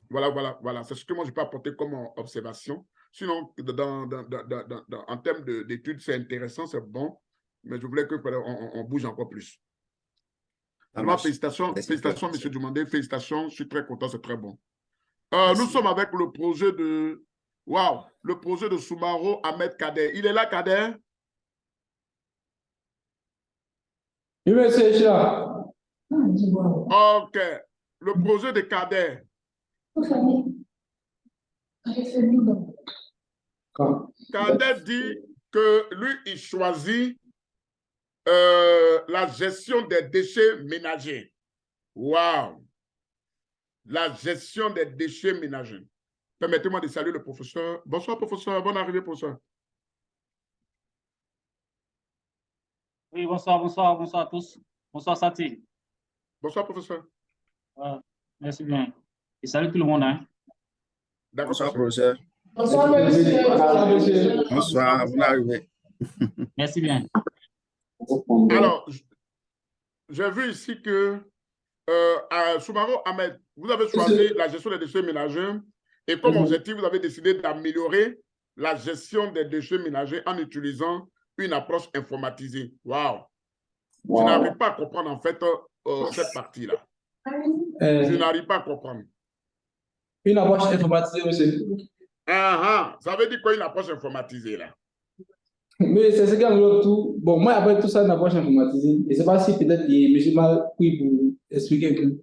Voilà. C'est ce que moi je peux apporter comme observation. Sinon, en termes d'études, c'est intéressant, c'est bon, mais je voulais qu'on bouge encore plus. Alors, félicitations, M. Dumandé, félicitations, je suis très content, c'est très bon. Nous sommes avec le projet de... Waouh, le projet de Soumaro Ahmed Kader. Il est là, Kader? Oui, monsieur, je suis là. Ok. Le projet de Kader. Kader dit que lui, il choisit la gestion des déchets ménagers. Waouh! La gestion des déchets ménagers. Permettez-moi de saluer le professeur. Bonsoir, professeur. Bonne arrivée, professeur. Oui, bonsoir à tous. Bonsoir, Sati. Bonsoir, professeur. Merci bien. Et salut tout le monde. Hein. Bonsoir, professeur. Bonsoir, monsieur. Bonsoir, vous arrivez. Merci bien. Alors, j'ai vu ici que Soumaro Ahmed, vous avez choisi la gestion des déchets ménagers et comme objectif, vous avez décidé d'améliorer la gestion des déchets ménagers en utilisant une approche informatisée. Waouh! Je n'arrive pas à comprendre en fait cette partie-là. Je n'arrive pas à comprendre. Une approche informatisée, monsieur. Ça veut dire quoi une approche informatisée là? Mais c'est ce qui englobe tout. Bon, moi, après tout ça, une approche informatisée. Je ne sais pas si peut-être M. Mal puis pour expliquer un peu.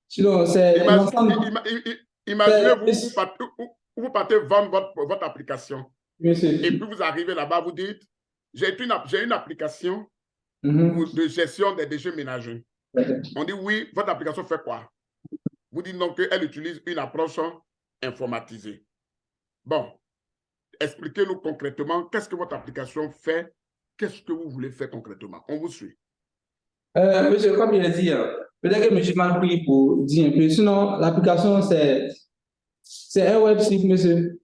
Sinon, c'est imaginez, vous partez vendre votre application. Monsieur. Et puis vous arrivez là-bas, vous dites, j'ai une application de gestion des déchets ménagers. On dit oui, votre application fait quoi? Vous dites donc qu'elle utilise une approche informatisée. Bon, expliquez-nous concrètement qu'est-ce que votre application fait, qu'est-ce que vous voulez faire concrètement. On vous suit. Monsieur, comme je l'ai dit, peut-être que M. Mal pris pour dire un peu. Sinon, l'application, c'est un web site, monsieur.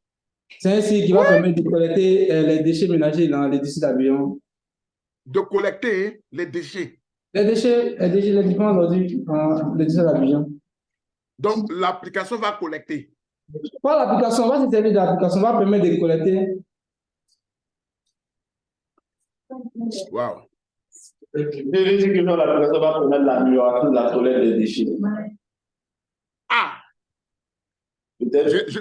C'est un site qui va permettre de collecter les déchets ménagers dans les déchets d'Abidjan. De collecter les déchets. Les différents ordures dans les déchets d'Abidjan. Donc, l'application va collecter. Pas l'application, on va se servir de l'application, on va permettre de collecter. Wow. Je dis que l'application va permettre l'amélioration de la collecte des déchets.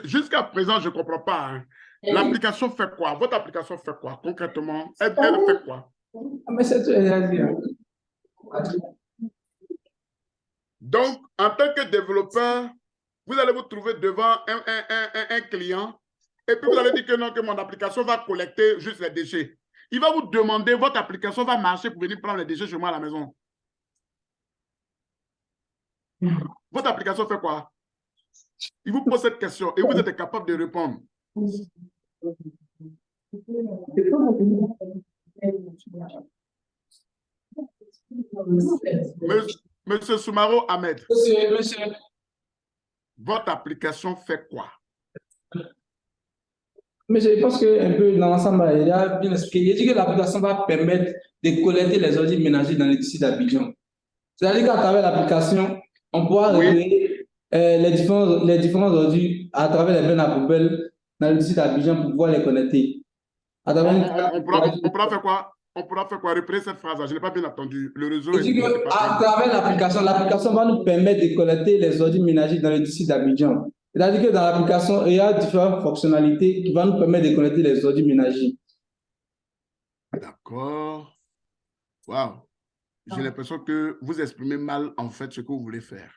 Jusqu'à présent, je ne comprends pas. Hein. L'application fait quoi? Votre application fait quoi concrètement? Elle fait quoi? Mais c'est tout. Donc, en tant que développeur, vous allez vous trouver devant un client et puis vous allez dire que non, que mon application va collecter juste les déchets. Il va vous demander, votre application va marcher pour venir prendre les déchets chez moi à la maison. Votre application fait quoi? Il vous pose cette question et vous êtes capable de répondre. Monsieur Soumaro Ahmed, Monsieur. votre application fait quoi? Mais je pense qu'un peu dans l'ensemble, il a bien expliqué. Il dit que l'application va permettre de collecter les ordures ménagers dans les districts d'Abidjan. C'est-à-dire qu'à travers l'application, on pourra régler les différents ordures à travers les bennes à poubelle dans le district d'Abidjan pour pouvoir les connecter. On pourra faire quoi? On pourra faire quoi? Reprenez cette phrase. Je n'ai pas bien entendu. Le réseau Il dit qu'à travers l'application va nous permettre de collecter les ordures ménagers dans le district d'Abidjan. C'est-à-dire que dans l'application, il y a différentes fonctionnalités qui vont nous permettre de collecter les ordures ménagers. D'accord. Waouh. J'ai l'impression que vous exprimez mal, en fait, ce que vous voulez faire.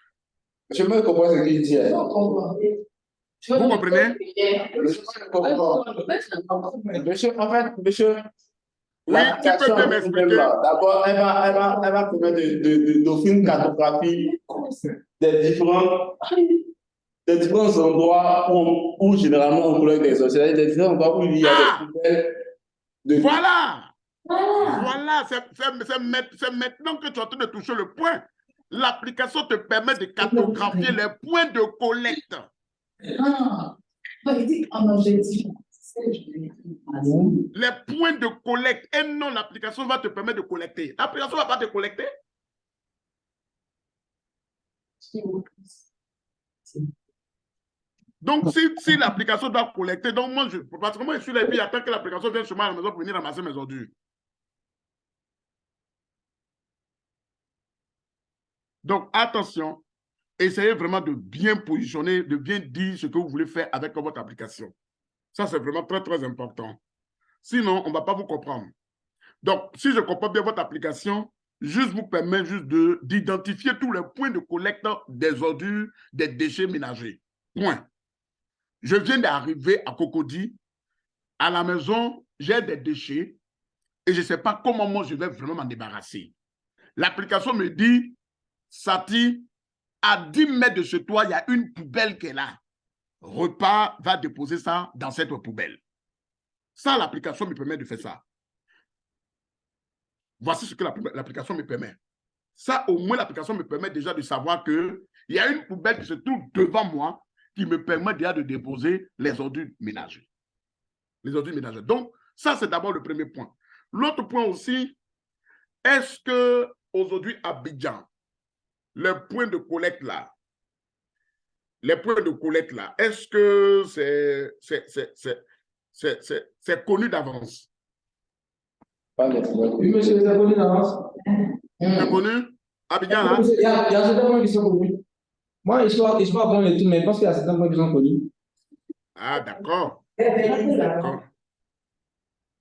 Je me comprends ce qu'il dit. Vous comprenez? Monsieur, oui, tu peux bien m'expliquer. D'abord, elle va permettre d'offrir une cartographie des différents endroits où généralement on collecte des ordures. C'est-à-dire des différents endroits où il y a des poubelles. Voilà. Voilà, c'est maintenant que tu es en train de toucher le point. L'application te permet de cartographier les points de collecte. Les points de collecte. Et non, l'application va te permettre de collecter. L'application ne va pas te collecter. Donc, si l'application doit collecter, donc moi, parce que moi, je suis là et puis j'attends que l'application vienne chez moi à la maison pour venir ramasser mes ordures. Donc, attention, essayez vraiment de bien positionner, de bien dire ce que vous voulez faire avec votre application. Ça, c'est vraiment très, très important. Sinon, on ne va pas vous comprendre. Donc, si je comprends bien votre application, juste vous permet juste d'identifier tous les points de collecte des ordures, des déchets ménagers. Point. Je viens d'arriver à Cocody. À la maison, j'ai des déchets et je ne sais pas comment moi je vais vraiment m'en débarrasser. L'application me dit, Sati, à 10 mètres de chez toi, il y a une poubelle qui est là. Repars, va déposer ça dans cette poubelle. Ça, l'application me permet de faire ça. Voici ce que l'application me permet. Ça, au moins, l'application me permet déjà de savoir qu'il y a une poubelle qui se trouve devant moi qui me permet déjà de déposer les ordures ménagères. Les ordures ménagères. Donc, ça, c'est d'abord le premier point. L'autre point aussi, est-ce qu'aujourd'hui, à Abidjan, les points de collecte là, est-ce que c'est connu d'avance? Oui, monsieur, c'est connu d'avance. C'est connu? Abidjan, là? Il y a certains points qui sont connus. Moi, je ne suis pas bon les tout, mais je pense qu'il y a certains points qui sont connus. Ah, d'accord.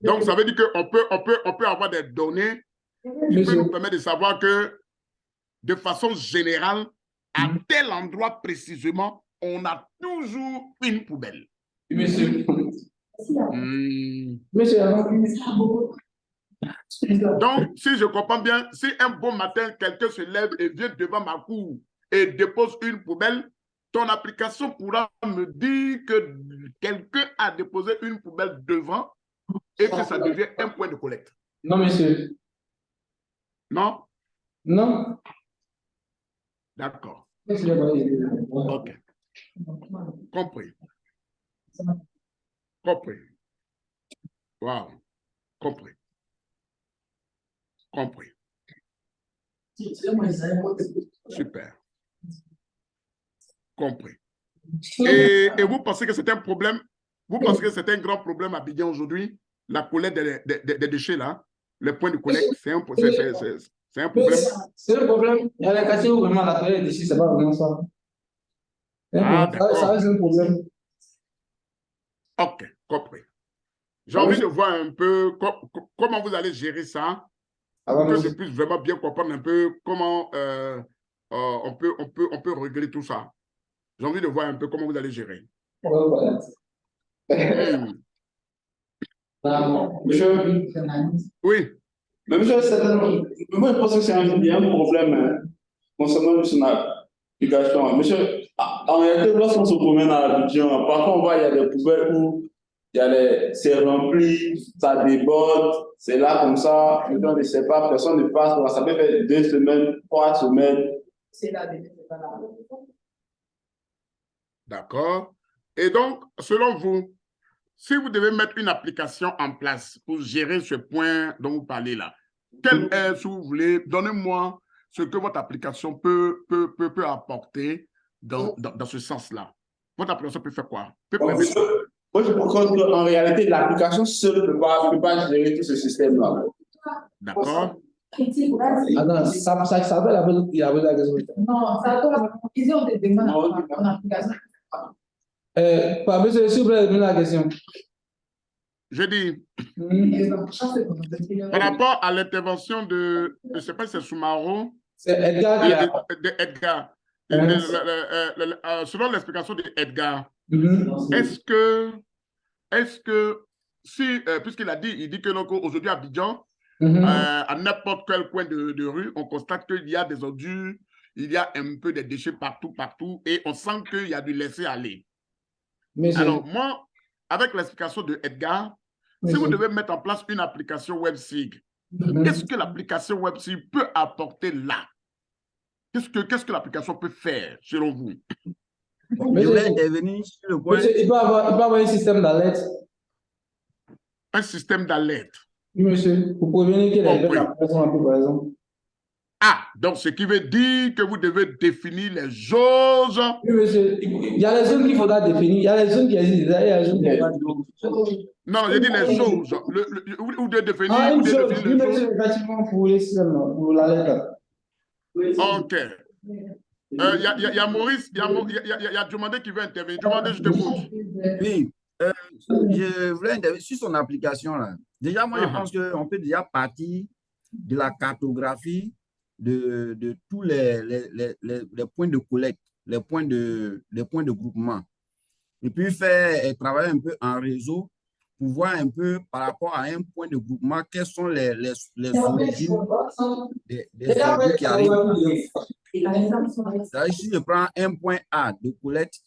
Donc, ça veut dire qu'on peut avoir des données qui peuvent nous permettre de savoir que, de façon générale, à tel endroit précisément, on a toujours une poubelle. Monsieur. Monsieur. Donc, si je comprends bien, si un bon matin, quelqu'un se lève et vient devant ma cour et dépose une poubelle, ton application pourra me dire que quelqu'un a déposé une poubelle devant et que ça devient un point de collecte. Non, monsieur. Non? Non. D'accord. Ok. Compris. Compris. Wow. Compris. Compris. Super. Compris. Et vous pensez que c'est un problème? Vous pensez que c'est un grand problème à Abidjan aujourd'hui? La collecte des déchets là? Les points de collecte, c'est un problème? C'est un problème. Il y a les quartiers où vraiment la collecte des déchets, c'est pas vraiment ça. Ça reste un problème. Ok, compris. J'ai envie de voir un peu comment vous allez gérer ça, pour que je puisse vraiment bien comprendre un peu comment on peut régler tout ça. J'ai envie de voir un peu comment vous allez gérer. Monsieur, Oui. mais monsieur, moi, je pense que il y a un problème concernant son application. Monsieur, en réalité, lorsqu'on se promène à l'Abidjan, parfois on voit il y a des poubelles où c'est rempli, ça déborde, c'est là comme ça, les gens ne savent pas, personne ne passe, ça peut faire 2 semaines, 3 semaines. C'est là, c'est pas là. D'accord. Et donc, selon vous, si vous devez mettre une application en place pour gérer ce point dont vous parlez là, quel est, si vous voulez, donnez-moi ce que votre application peut apporter dans ce sens-là. Votre application peut faire quoi? Moi, je pense qu'en réalité, l'application seule ne peut pas gérer tout ce système-là. D'accord. Attends, ça s'appelle la question. Non, ça doit la conclusion des demandes en application. Monsieur, s'il vous plaît, la question. Je dis, par rapport à l'intervention de, je ne sais pas si c'est Soumaro, c'est Edgar qui a... Edgar. Selon l'explication d'Edgar, est-ce que si, puisqu'il a dit, il dit que aujourd'hui à Abidjan, à n'importe quel coin de rue, on constate qu'il y a des ordures, il y a un peu de déchets partout, et on sent qu'il y a du laisser-aller. Alors, moi, avec l'explication de Edgar, si vous devez mettre en place une application WebSig, qu'est-ce que l'application WebSig peut apporter là? Qu'est-ce que l'application peut faire, selon vous? Je vais intervenir sur le point. Monsieur, il peut avoir un système d'alerte. Un système d'alerte. Oui, monsieur. Vous pouvez venir qu'il y ait la personne un peu, par exemple. Ah, donc ce qui veut dire que vous devez définir les choses. Oui, monsieur. Il y a les zones qu'il faudra définir. Il y a les zones qui existent. Il y a les zones qui existent. Non, j'ai dit les choses. Ou de définir. Ah, une chose. Oui, monsieur, effectivement, pour les systèmes, pour l'alerte. OK. Il y a Maurice, il y a Diomandé qui veut intervenir. Diomandé, je t'écoute. Oui, je voulais intervenir sur son application là. Déjà, moi, je pense qu'on peut déjà partir de la cartographie de tous les points de collecte, les points de groupement. Et puis faire travailler un peu en réseau pour voir un peu par rapport à un point de groupement, quelles sont les origines des ordures qui arrivent. Si je prends un point A de collecte,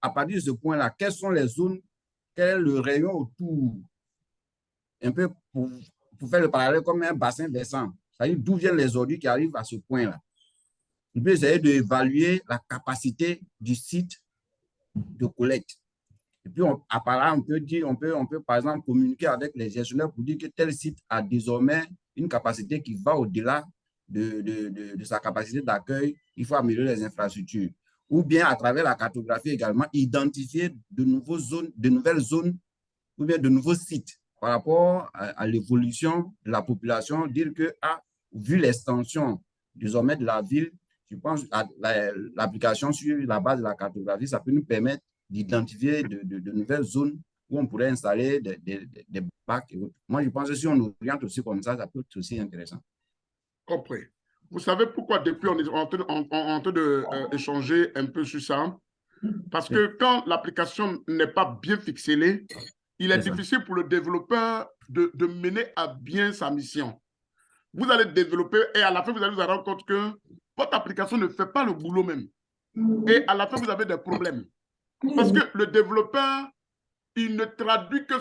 à partir de ce point-là, quelles sont les zones, quel est le rayon autour, un peu pour faire le parallèle comme un bassin versant, c'est-à-dire d'où viennent les ordures qui arrivent à ce point-là. On peut essayer d'évaluer la capacité du site de collecte. Et puis, à part là, on peut par exemple communiquer avec les gestionnaires pour dire que tel site a désormais une capacité qui va au-delà de sa capacité d'accueil. Il faut améliorer les infrastructures. Ou bien, à travers la cartographie également, identifier de nouvelles zones ou bien de nouveaux sites par rapport à l'évolution de la population, dire que, vu l'extension désormais de la ville, je pense que l'application sur la base de la cartographie, ça peut nous permettre d'identifier de nouvelles zones où on pourrait installer des bacs et autres. Moi, je pense que si on oriente aussi comme ça peut être aussi intéressant. Compris. Vous savez pourquoi depuis on est en train d'échanger un peu sur ça? Parce que quand l'application n'est pas bien ficelée, il est difficile pour le développeur de mener à bien sa mission. Vous allez développer et à la fin, vous allez vous rendre compte que votre application ne fait pas le boulot même. Et à la fin, vous avez des problèmes. Parce que le développeur, il ne traduit que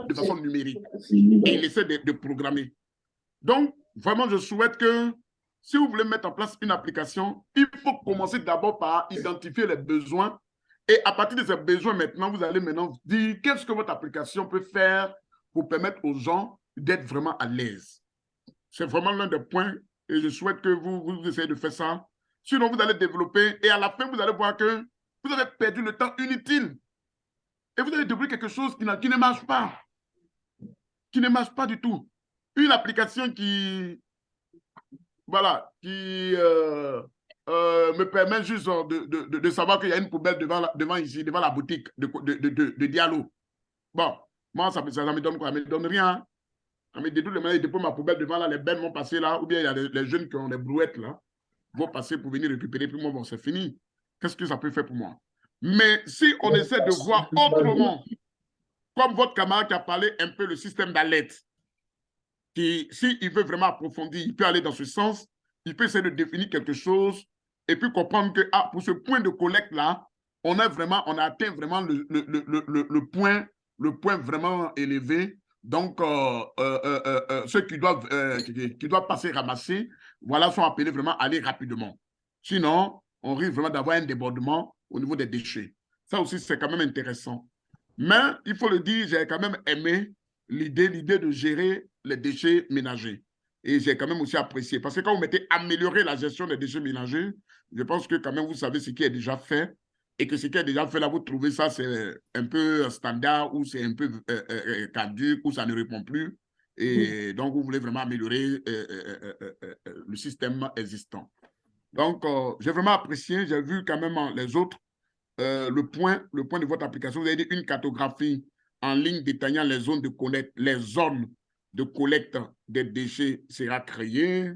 de façon numérique. Et il essaie de programmer. Donc, vraiment, je souhaite que si vous voulez mettre en place une application, il faut commencer d'abord par identifier les besoins. Et à partir de ces besoins, maintenant, vous allez maintenant dire qu'est-ce que votre application peut faire pour permettre aux gens d'être vraiment à l'aise. C'est vraiment l'un des points et je souhaite que vous essayez de faire ça. Sinon, vous allez développer et à la fin, vous allez voir que vous avez perdu le temps inutile. Et vous allez développer quelque chose qui ne marche pas. Qui ne marche pas du tout. Une application qui, voilà, qui me permet juste de savoir qu'il y a une poubelle devant ici, devant la boutique de Diallo. Bon, Moi, ça me donne quoi? Ça me donne rien. Ça me détruit les mains, ils déposent ma poubelle devant là, les bennes vont passer là, ou bien il y a les jeunes qui ont des brouettes là, vont passer pour venir récupérer, puis moi, bon, c'est fini. Qu'est-ce que ça peut faire pour moi? Mais si on essaie de voir autrement, comme votre camarade qui a parlé un peu le système d'alerte, qui, s'il veut vraiment approfondir, il peut aller dans ce sens, il peut essayer de définir quelque chose et puis comprendre que ah, pour ce point de collecte-là, on a atteint vraiment le point vraiment élevé. Donc, ceux qui doivent passer ramasser, voilà, sont appelés vraiment à aller rapidement. Sinon, on risque vraiment d'avoir un débordement au niveau des déchets. Ça aussi, c'est quand même intéressant. Mais, il faut le dire, j'ai quand même aimé l'idée de gérer les déchets ménagers. Et j'ai quand même aussi apprécié. Parce que quand vous mettez améliorer la gestion des déchets ménagers, je pense que quand même vous savez ce qui est déjà fait. Et que ce qui est déjà fait là, vous trouvez ça, c'est un peu standard ou c'est un peu caduc ou ça ne répond plus. Et donc, vous voulez vraiment améliorer le système existant. Donc, j'ai vraiment apprécié. J'ai vu quand même les autres, le point de votre application. Vous avez dit une cartographie en ligne détaillant les zones de collecte des déchets sera créée.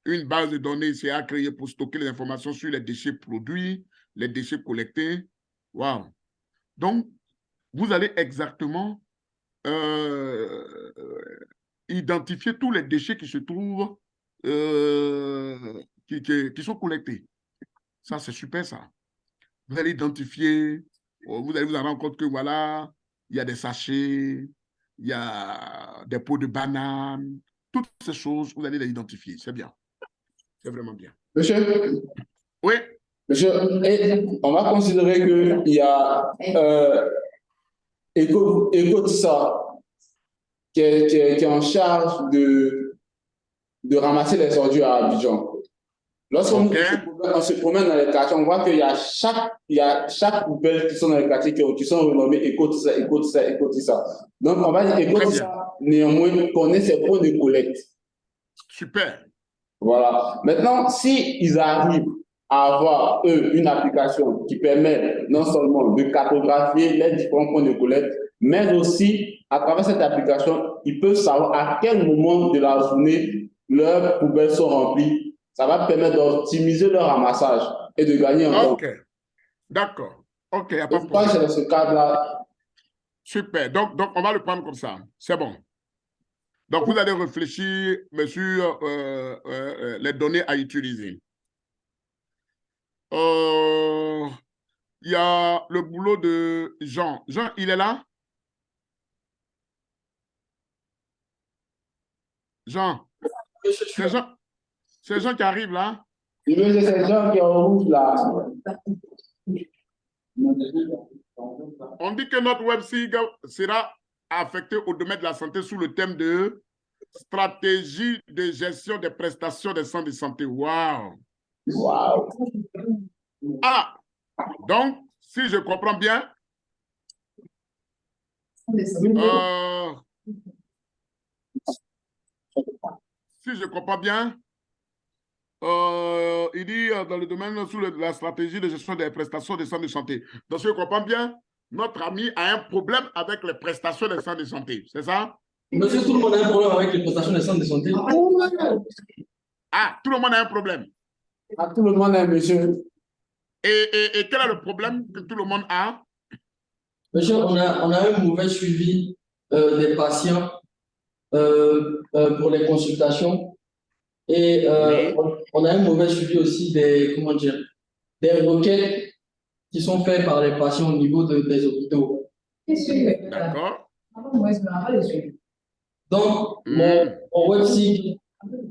Une base de données sera créée pour stocker les informations sur les déchets produits, les déchets collectés. Wow. Donc, vous allez exactement identifier tous les déchets qui se trouvent, qui sont collectés. Ça, c'est super, ça. Vous allez identifier, vous allez vous rendre compte que voilà, il y a des sachets, il y a des pots de bananes, toutes ces choses, vous allez les identifier. C'est bien. C'est vraiment bien. Monsieur, Oui. monsieur, on va considérer qu'il y a Ecotissa qui est en charge de ramasser les ordures à Abidjan. Lorsqu'on se promène dans les quartiers, on voit qu'il y a chaque poubelle qui sont dans les quartiers qui sont renommées Ecotissa. Donc, on va dire Ecotissa, néanmoins, connaît ses points de collecte. Super. Voilà. Maintenant, s'ils arrivent à avoir, eux, une application qui permet non seulement de cartographier les différents points de collecte, mais aussi, à travers cette application, ils peuvent savoir à quel moment de la journée leurs poubelles sont remplies. Ça va permettre d'optimiser leur ramassage et de gagner un temps. OK. D'accord. OK, il n'y a pas de problème. problème. Dans ce cadre-là. Super. Donc, on va le prendre comme ça. C'est bon. Donc, vous allez réfléchir sur les données à utiliser. Il y a le boulot de Jean. Jean, il est là? Jean. C'est Jean qui arrive là? C'est Jean qui est en rouge là. On dit que notre website sera affecté au domaine de la santé sous le thème de stratégie de gestion des prestations des centres de santé. Wow! Wow! Ah! Donc, si je comprends bien, il dit dans le domaine sous la stratégie de gestion des prestations des centres de santé. Donc, si je comprends bien, notre ami a un problème avec les prestations des centres de santé. C'est ça? Monsieur, tout le monde a un problème avec les prestations des centres de santé. Ah, tout le monde a un problème. Ah, tout le monde a un monsieur. Et quel est le problème que tout le monde a? Monsieur, on a un mauvais suivi des patients pour les consultations. Et on a un mauvais suivi aussi des requêtes qui sont faites par les patients au niveau des hôpitaux. D'accord. Donc, mon website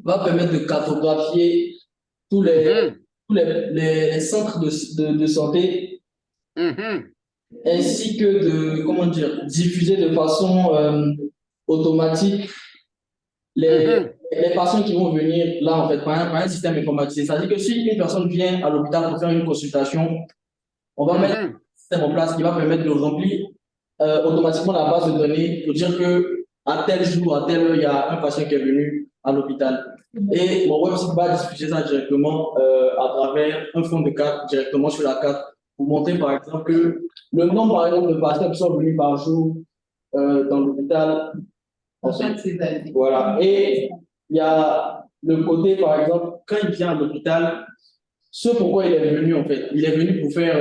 va permettre de cartographier tous les centres de santé ainsi que de diffuser de façon automatique les patients qui vont venir là, en fait, par un système informatisé. C'est-à-dire que si une personne vient à l'hôpital pour faire une consultation, on va mettre un système en place qui va permettre de remplir automatiquement la base de données pour dire que à tel jour, à telle heure, il y a un patient qui est venu à l'hôpital. Et mon website va diffuser ça directement à travers un fond de carte, directement sur la carte, pour montrer par exemple que le nombre par exemple, de patients qui sont venus par jour dans l'hôpital. Voilà. Et il y a le côté, par exemple, quand il vient à l'hôpital, ce pourquoi il est venu, en fait. Il est venu pour faire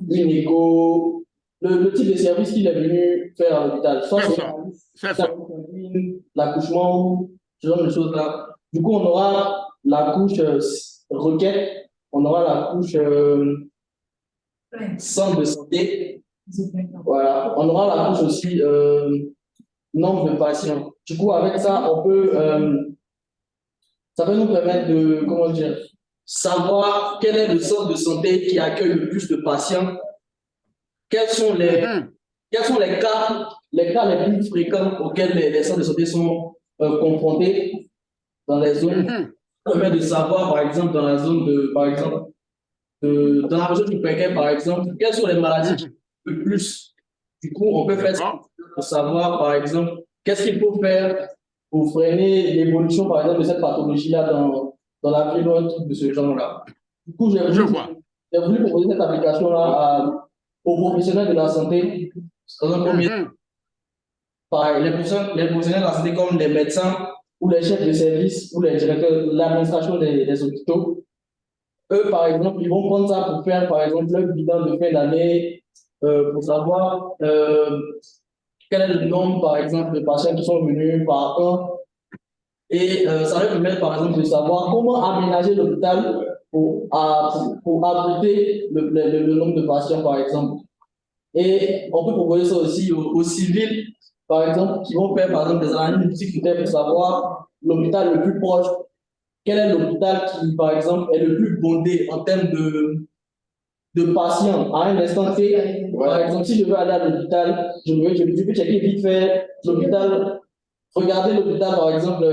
une écho, le type de service qu'il est venu faire à l'hôpital. Soit c'est l'accouchement ou ce genre de choses-là. Du coup, on aura la couche requête, on aura la couche centre de santé. Voilà. On aura la couche aussi nombre de patients. Du coup, avec ça, on peut, ça peut nous permettre de, comment dire, savoir quel est le centre de santé qui accueille le plus de patients, quels sont les cas les plus fréquents auxquels les centres de santé sont confrontés dans les zones. Ça permet de savoir, par exemple, dans la zone de, par exemple, dans la région du Pékin, par exemple, quelles sont les maladies le plus. Du coup, on peut faire ça pour savoir, par exemple, qu'est-ce qu'il faut faire pour freiner l'évolution, par exemple, de cette pathologie-là dans la vie ou un truc de ce genre-là. Du coup, j'ai voulu proposer cette application-là aux professionnels de la santé. Dans un premier temps, les professionnels de la santé comme les médecins ou les chefs de service ou les directeurs de l'administration des hôpitaux. Eux, par exemple, ils vont prendre ça pour faire, par exemple, leur bilan de fin d'année, pour savoir quel est le nombre, par exemple, de patients qui sont venus par an. Et ça va permettre, par exemple, de savoir comment aménager l'hôpital pour abriter le nombre de patients, par exemple. Et on peut proposer ça aussi aux civils, par exemple, qui vont faire, par exemple, des analyses multicritères pour savoir l'hôpital le plus proche. Quel est l'hôpital qui, par exemple, est le plus bondé en termes de patients à un instant T? Par exemple, si je veux aller à l'hôpital, je peux checker vite fait l'hôpital. Regardez l'hôpital, par exemple,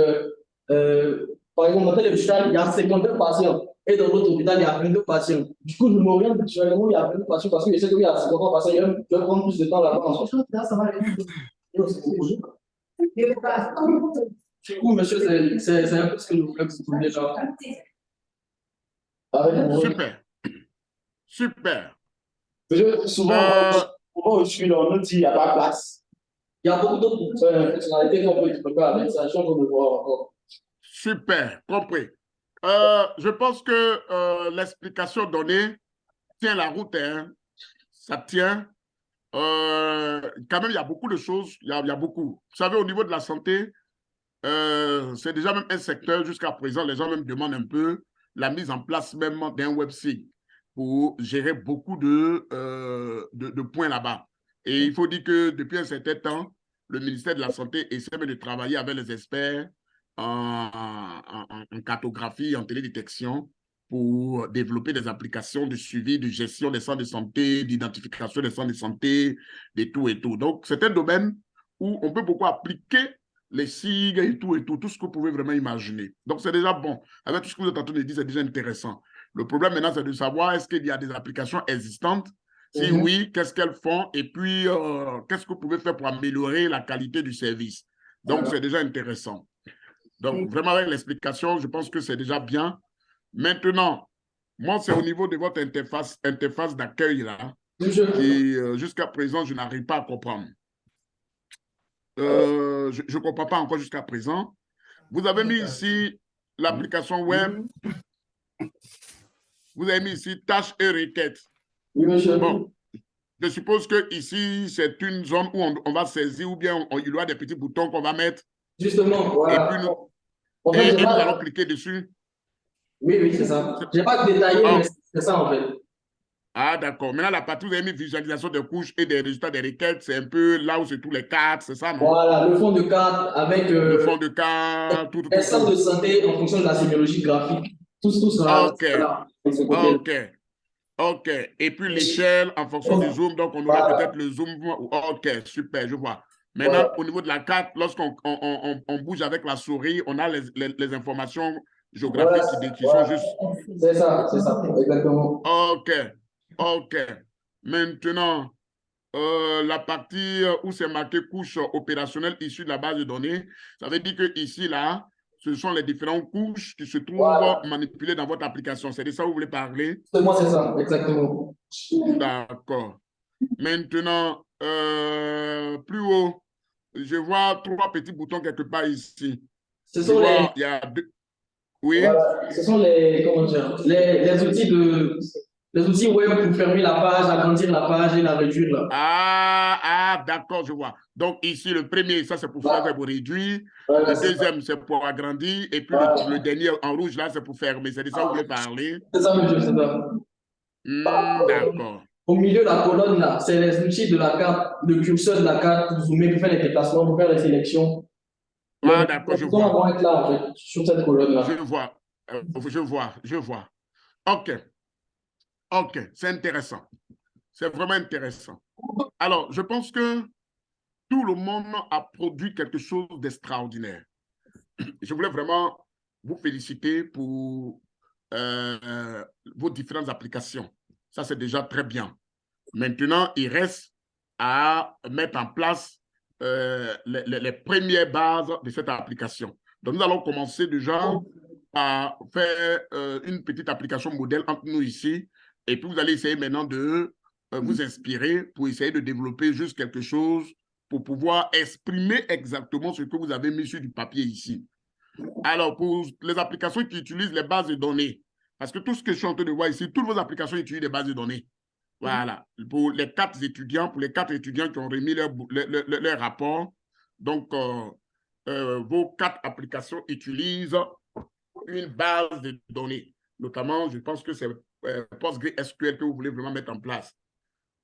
dans tel hôpital, il y a 52 patients. Et dans l'autre hôpital, il y a 22 patients. Du coup, je m'oriente naturellement, il y a 22 patients parce que je sais qu'il y a 53 patients. Je vais prendre plus de temps là-bas. Du coup, monsieur, c'est un peu ce que je voulais exprimer déjà. Super. Super. Souvent, au Chili, on nous dit qu'il n'y a pas de place. Il y a beaucoup d'autres personnalités qu'on peut expliquer avec ça, je qu'on peut voir encore. Super, compris. Je pense que l'explication donnée tient la route, hein. Ça tient. Quand même, il y a beaucoup de choses, il y a beaucoup. Vous savez, au niveau de la santé, c'est déjà même un secteur, jusqu'à présent, les gens même demandent un peu la mise en place même d'un website pour gérer beaucoup de points là-bas. Et il faut dire que depuis un certain temps, le ministère de la Santé essaie de travailler avec les experts en cartographie, en télédétection, pour développer des applications de suivi, de gestion des centres de santé, d'identification des centres de santé, de tout et tout. Donc, c'est un domaine où on peut beaucoup appliquer les sigles et tout, tout ce que vous pouvez vraiment imaginer. Donc, c'est déjà bon. Avec tout ce que vous êtes en train de dire, c'est déjà intéressant. Le problème maintenant, c'est de savoir est-ce qu'il y a des applications existantes? Si oui, qu'est-ce qu'elles font? Et puis, qu'est-ce que vous pouvez faire pour améliorer la qualité du service? Donc, c'est déjà intéressant. Donc, vraiment, avec l'explication, je pense que c'est déjà bien. Maintenant, moi, c'est au niveau de votre interface d'accueil là, qui, jusqu'à présent, je n'arrive pas à comprendre. Je ne comprends pas encore jusqu'à présent. Vous avez mis ici l'application web. Vous avez mis ici tâches et requêtes. Bon, je suppose que ici, c'est une zone où on va saisir ou bien il y aura des petits boutons qu'on va mettre. Justement, voilà. Et puis nous allons cliquer dessus. Oui, c'est ça. Je n'ai pas détaillé, mais c'est ça en fait. Ah, d'accord. Maintenant, la partie où vous avez mis visualisation des couches et des résultats des requêtes, c'est un peu là où c'est tous les cartes, c'est ça, non? Voilà, le fond de carte avec le fond de carte, tout. les centres de santé en fonction de la sémiologie graphique. Tout sera là. OK. Et puis l'échelle en fonction du zoom, donc on aura peut-être le zoom. OK, super, je vois. Maintenant, au niveau de la carte, lorsqu'on bouge avec la souris, on a les informations géographiques qui sont juste. C'est ça, exactement. OK. Maintenant, la partie où c'est marqué couche opérationnelle issue de la base de données, ça veut dire que ici, là, ce sont les différentes couches qui se trouvent manipulées dans votre application. C'est de ça que vous voulez parler? Moi, c'est ça, exactement. D'accord. Maintenant, plus haut, je vois 3 petits boutons quelque part ici. Ce sont Il y a 2. Oui. Voilà, ce sont les, comment dire, les outils web pour fermer la page, agrandir la page et la réduire là. D'accord, je vois. Donc ici, le premier, ça c'est pour faire, c'est pour réduire. Voilà, Le deuxième, c'est pour agrandir. Et puis le dernier en rouge, là, c'est pour fermer. C'est de ça que vous voulez parler? c'est ça, monsieur, c'est ça. D'accord. Au milieu de la colonne là, c'est les outils de la carte, le curseur de la carte pour zoomer, pour faire les déplacements, pour faire les sélections. D'accord, je vois. Vont être là, en fait, sur cette colonne-là. Je vois. Je vois. OK. OK, c'est intéressant. C'est vraiment intéressant. Alors, je pense que tout le monde a produit quelque chose d'extraordinaire. Je voulais vraiment vous féliciter pour vos différentes applications. Ça, c'est déjà très bien. Maintenant, il reste à mettre en place les premières bases de cette application. Donc, nous allons commencer déjà à faire une petite application modèle entre nous ici. Et puis, vous allez essayer maintenant de vous inspirer pour essayer de développer juste quelque chose pour pouvoir exprimer exactement ce que vous avez mis sur du papier ici. Alors, pour les applications qui utilisent les bases de données, parce que tout ce que je suis en train de voir ici, toutes vos applications utilisent des bases de données. Voilà. Pour les 4 étudiants, qui ont remis leur rapport, donc vos 4 applications utilisent une base de données. Notamment, je pense que c'est PostgreSQL que vous voulez vraiment mettre en place.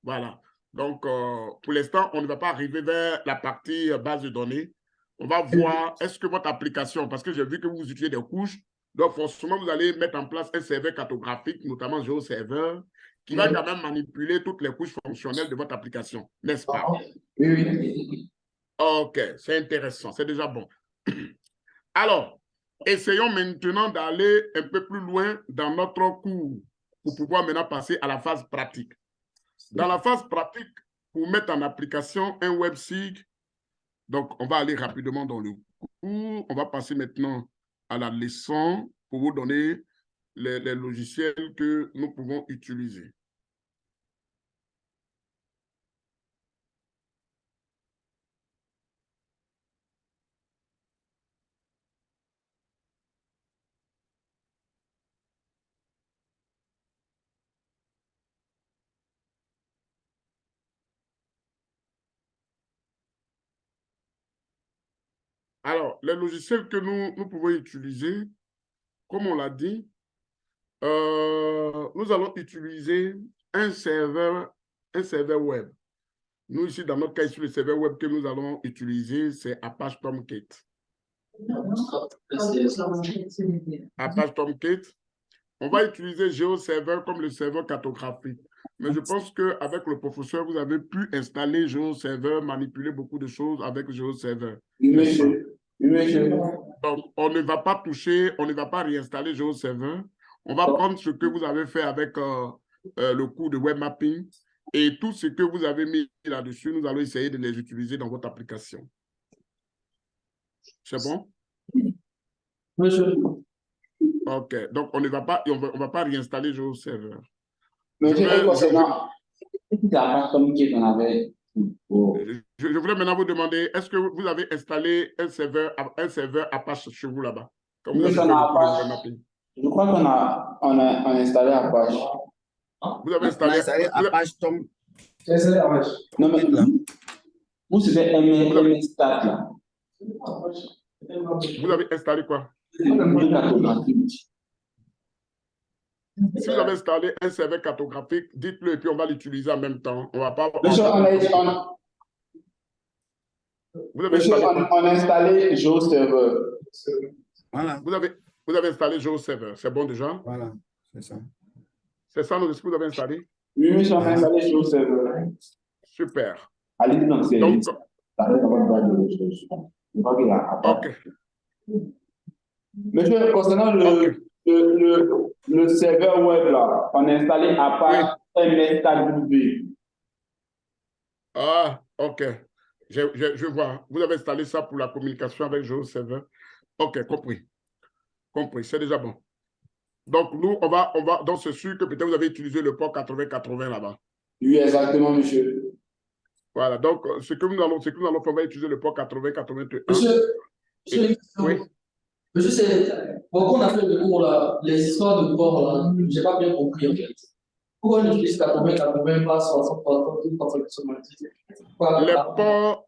Voilà. Donc, pour l'instant, on ne va pas arriver vers la partie base de données. On va voir, est-ce que votre application, parce que j'ai vu que vous utilisez des couches, donc forcément, vous allez mettre en place un serveur cartographique, notamment GeoServer, qui va quand même manipuler toutes les couches fonctionnelles de votre application, n'est-ce pas? Oui. OK, c'est intéressant, c'est déjà bon. Alors, essayons maintenant d'aller un peu plus loin dans notre cours pour pouvoir maintenant passer à la phase pratique. Dans la phase pratique, pour mettre en application un website, donc on va aller rapidement dans le cours. On va passer maintenant à la leçon pour vous donner les logiciels que nous pouvons utiliser. Alors, les logiciels que nous pouvons utiliser, comme on l'a dit, nous allons utiliser un serveur web. Nous, ici, dans notre cas, le serveur web que nous allons utiliser, c'est Apache Tomcat. Apache Tomcat. On va utiliser GeoServer comme le serveur cartographique. Mais je pense qu'avec le professeur, vous avez pu installer GeoServer, manipuler beaucoup de choses avec GeoServer. Oui. Donc, on ne va pas toucher, on ne va pas réinstaller GeoServer. On va prendre ce que vous avez fait avec le cours de web mapping et tout ce que vous avez mis là-dessus, nous allons essayer de les utiliser dans votre application. C'est bon? Monsieur. OK. Donc, on ne va pas, on va pas réinstaller GeoServer. Monsieur, concernant la personne qui en avait. Je voulais maintenant vous demander, est-ce que vous avez installé un serveur Apache chez vous là-bas? Oui, je crois qu'on a installé Apache. Vous avez installé Apache Tom. Non, mais vous c'était MStat là. Vous avez installé quoi? Si vous avez installé un serveur cartographique, dites-le et puis on va l'utiliser en même temps. On va pas. Monsieur, on a installé GeoServer. Voilà. Vous avez installé GeoServer. C'est bon déjà? Voilà, c'est ça. C'est ça ce que vous avez installé? Oui, monsieur, on a installé GeoServer. Super. Allez, donc, OK. Monsieur, concernant le serveur web là, on a installé Apache MSW. Ah, OK. Je vois. Vous avez installé ça pour la communication avec GeoServer. OK, compris. Compris, c'est déjà bon. Donc, nous, on va donc c'est sûr que peut-être vous avez utilisé le port 8080 là-bas. Oui, exactement, monsieur. Voilà, donc ce que nous allons faire, on va utiliser le port 80-81. Monsieur, Oui. monsieur, pourquoi on a fait le cours là, les histoires de port là, je n'ai pas bien compris en fait. Pourquoi on utilise 80-80, pas 60-70?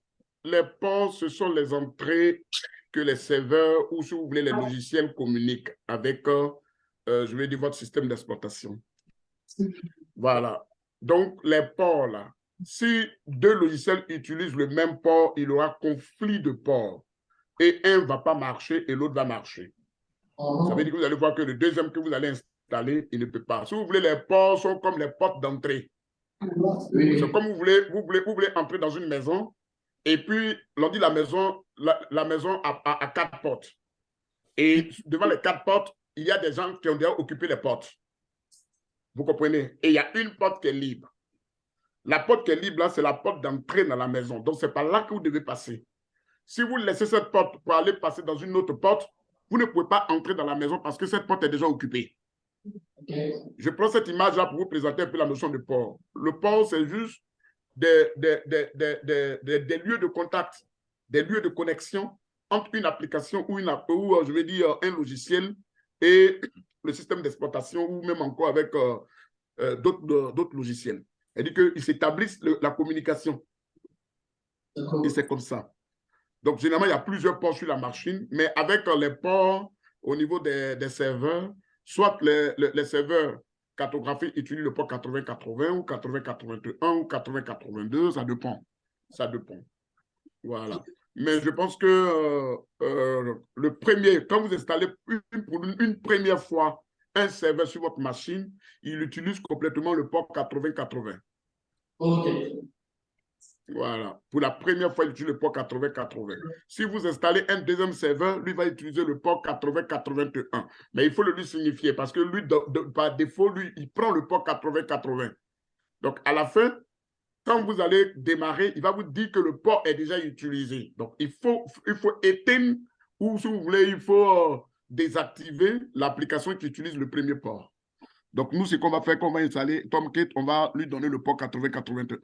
Les ports, ce sont les entrées que les serveurs ou, si vous voulez, les logiciels communiquent avec, je vais dire, votre système d'exploitation. Voilà. Donc, les ports, là, si deux logiciels utilisent le même port, il y aura conflit de ports. Et un ne va pas marcher et l'autre va marcher. Ça veut dire que vous allez voir que le deuxième que vous allez installer, il ne peut pas. Si vous voulez, les ports sont comme les portes d'entrée. C'est comme vous voulez entrer dans une maison, et puis, l'on dit la maison a 4 portes. Et devant les 4 portes, il y a des gens qui ont déjà occupé les portes. Vous comprenez? Et il y a une porte qui est libre. La porte qui est libre, là, c'est la porte d'entrée dans la maison. Donc, c'est par là que vous devez passer. Si vous laissez cette porte pour aller passer dans une autre porte, vous ne pouvez pas entrer dans la maison parce que cette porte est déjà occupée. Okay. Je prends cette image-là pour vous présenter un peu la notion de port. Le port, c'est juste des lieux de contact, des lieux de connexion entre une application ou je vais dire un logiciel et le système d'exploitation ou même encore avec d'autres logiciels. C'est-à-dire qu'ils s'établissent la communication. Et c'est comme ça. Donc, généralement, il y a plusieurs ports sur la machine, mais avec les ports au niveau des serveurs, soit les serveurs cartographiques utilisent le port 80-80 ou 80-81 ou 80-82, ça dépend. Ça dépend. Voilà. Mais je pense que le premier, quand vous installez pour une première fois un serveur sur votre machine, il utilise complètement le port 80-80. OK. Voilà. Pour la première fois, il utilise le port 80-80. Si vous installez un deuxième serveur, lui va utiliser le port 80-81. Mais il faut le lui signifier parce que lui, par défaut, lui, il prend le port 80-80. Donc, à la fin, quand vous allez démarrer, il va vous dire que le port est déjà utilisé. Donc, il faut éteindre ou, si vous voulez, il faut désactiver l'application qui utilise le premier port. Donc, nous, ce qu'on va faire, qu'on va installer Tomcat, on va lui donner le port 80-81.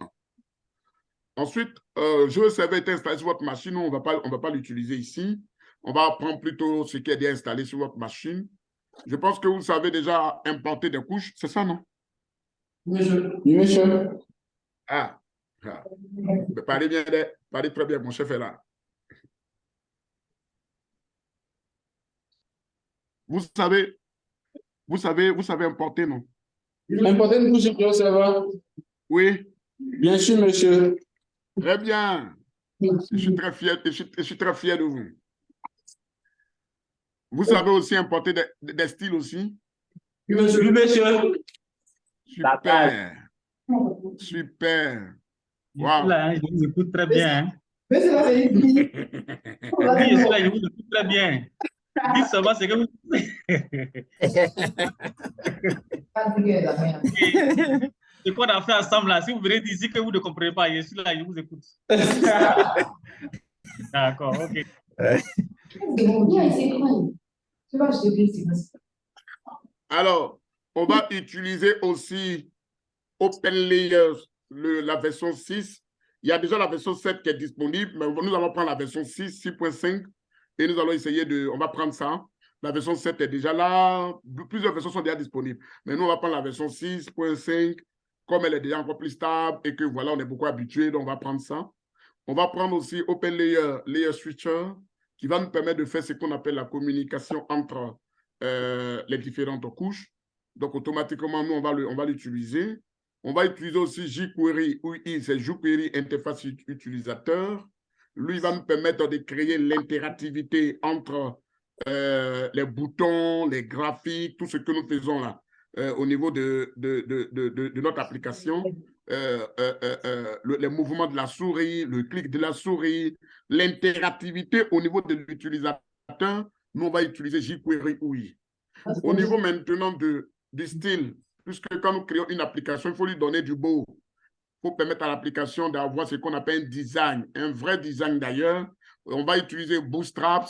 Ensuite, je serveur est installé sur votre machine, on ne va pas l'utiliser ici. On va prendre plutôt ce qui est déjà installé sur votre machine. Je pense que vous savez déjà importer des couches, c'est ça, non? Oui, monsieur. Ah. Parlez bien, parlez très bien, mon chef est là. Vous savez importer, non? Importer une couche sur le serveur? Oui. Bien sûr, monsieur. Très bien. Je suis très fier de vous. Vous savez aussi importer des styles aussi? Oui, monsieur. Super. Super. Wow. Là, je vous écoute très bien. Mais c'est là, c'est une fille. Oui, je suis là, je vous écoute très bien. Dites seulement ce que vous... Ce qu'on a fait ensemble là, si vous venez d'ici que vous ne comprenez pas, je suis là, je vous écoute. D'accord, ok. Alors, on va utiliser aussi OpenLayer, la version 6. Il y a déjà la version 7 qui est disponible, mais nous allons prendre la version 6, 6.5, et nous allons essayer on va prendre ça. La version 7 est déjà là. Plusieurs versions sont déjà disponibles. Mais nous, on va prendre la version 6.5, comme elle est déjà encore plus stable et que voilà, on est beaucoup habitué, donc on va prendre ça. On va prendre aussi OpenLayer, Layer Switcher, qui va nous permettre de faire ce qu'on appelle la communication entre les différentes couches. Donc, automatiquement, nous, on va l'utiliser. On va utiliser aussi jQuery, UI, c'est jQuery Interface Utilisateur. Lui, il va nous permettre de créer l'interactivité entre les boutons, les graphiques, tout ce que nous faisons là au niveau de notre application. Les mouvements de la souris, le clic de la souris, l'interactivité au niveau de l'utilisateur, nous, on va utiliser jQuery UI. Au niveau maintenant du style, puisque quand nous créons une application, il faut lui donner du beau. Il faut permettre à l'application d'avoir ce qu'on appelle un design, un vrai design d'ailleurs. On va utiliser Bootstrap.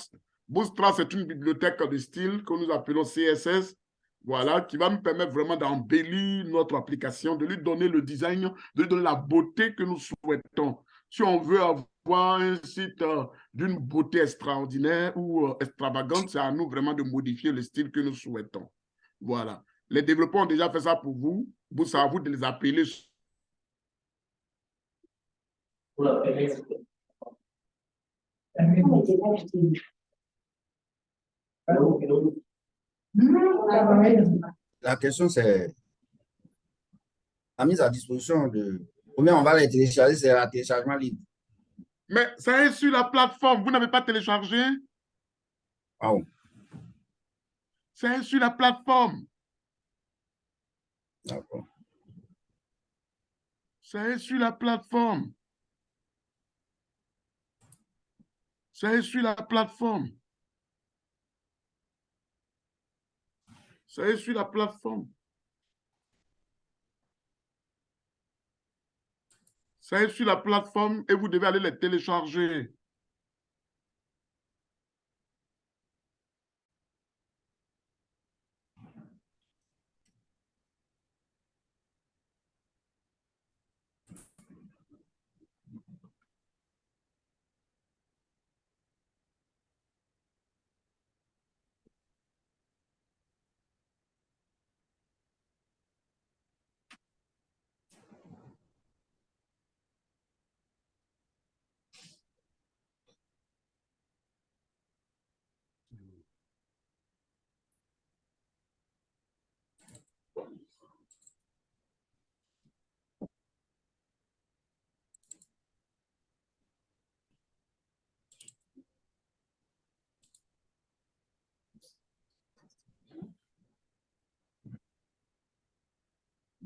Bootstrap, c'est une bibliothèque de style que nous appelons CSS. Voilà, qui va nous permettre vraiment d'embellir notre application, de lui donner le design, de lui donner la beauté que nous souhaitons. Si on veut avoir un site d'une beauté extraordinaire ou extravagante, c'est à nous vraiment de modifier le style que nous souhaitons. Voilà. Les développeurs ont déjà fait ça pour vous. C'est à vous de les appeler. La question, c'est la mise à disposition de combien on va les télécharger, c'est un téléchargement libre. Mais ça est sur la plateforme. Vous n'avez pas téléchargé? Ah bon. Ça est sur la plateforme. D'accord. Ça est sur la plateforme. Ça est sur la plateforme. Ça est sur la plateforme. Ça est sur la plateforme et vous devez aller les télécharger.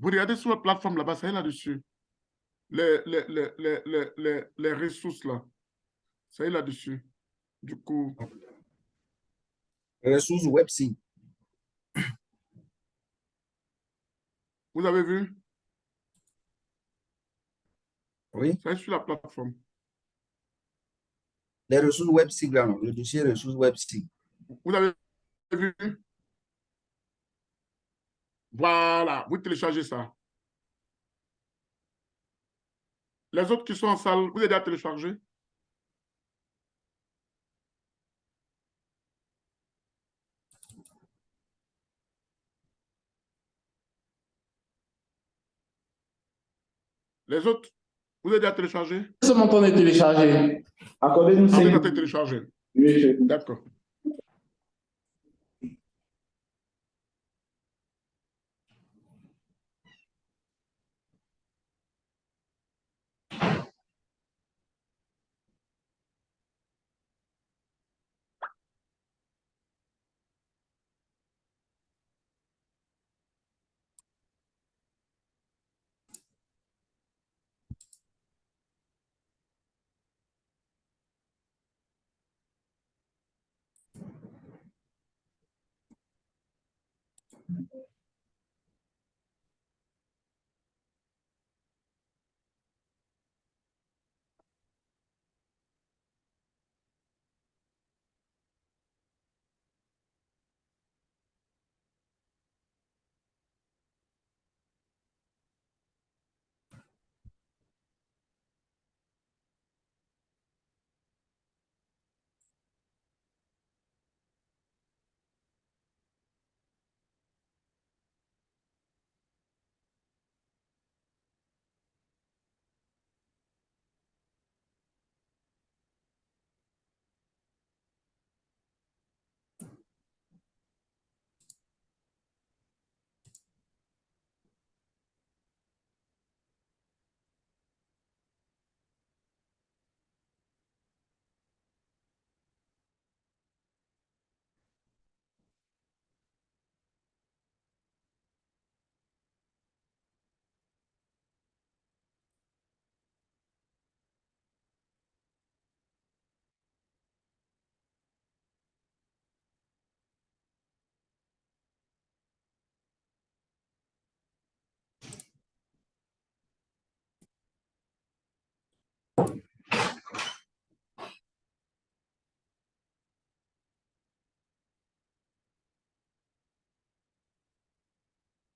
Vous regardez sur la plateforme là-bas, ça est là-dessus. Les ressources là, ça est là-dessus. Du coup, Ressources web-site. vous avez vu? Oui. Ça est sur la plateforme. Les ressources web-site, là, non, le dossier ressources web-site. Vous avez vu? Voilà, vous téléchargez ça. Les autres qui sont en salle, vous avez déjà téléchargé? Les autres, vous avez déjà téléchargé? Ce montant est téléchargé. Accordez-nous Ah, vous 5 avez minutes. téléchargé. Oui, D'accord.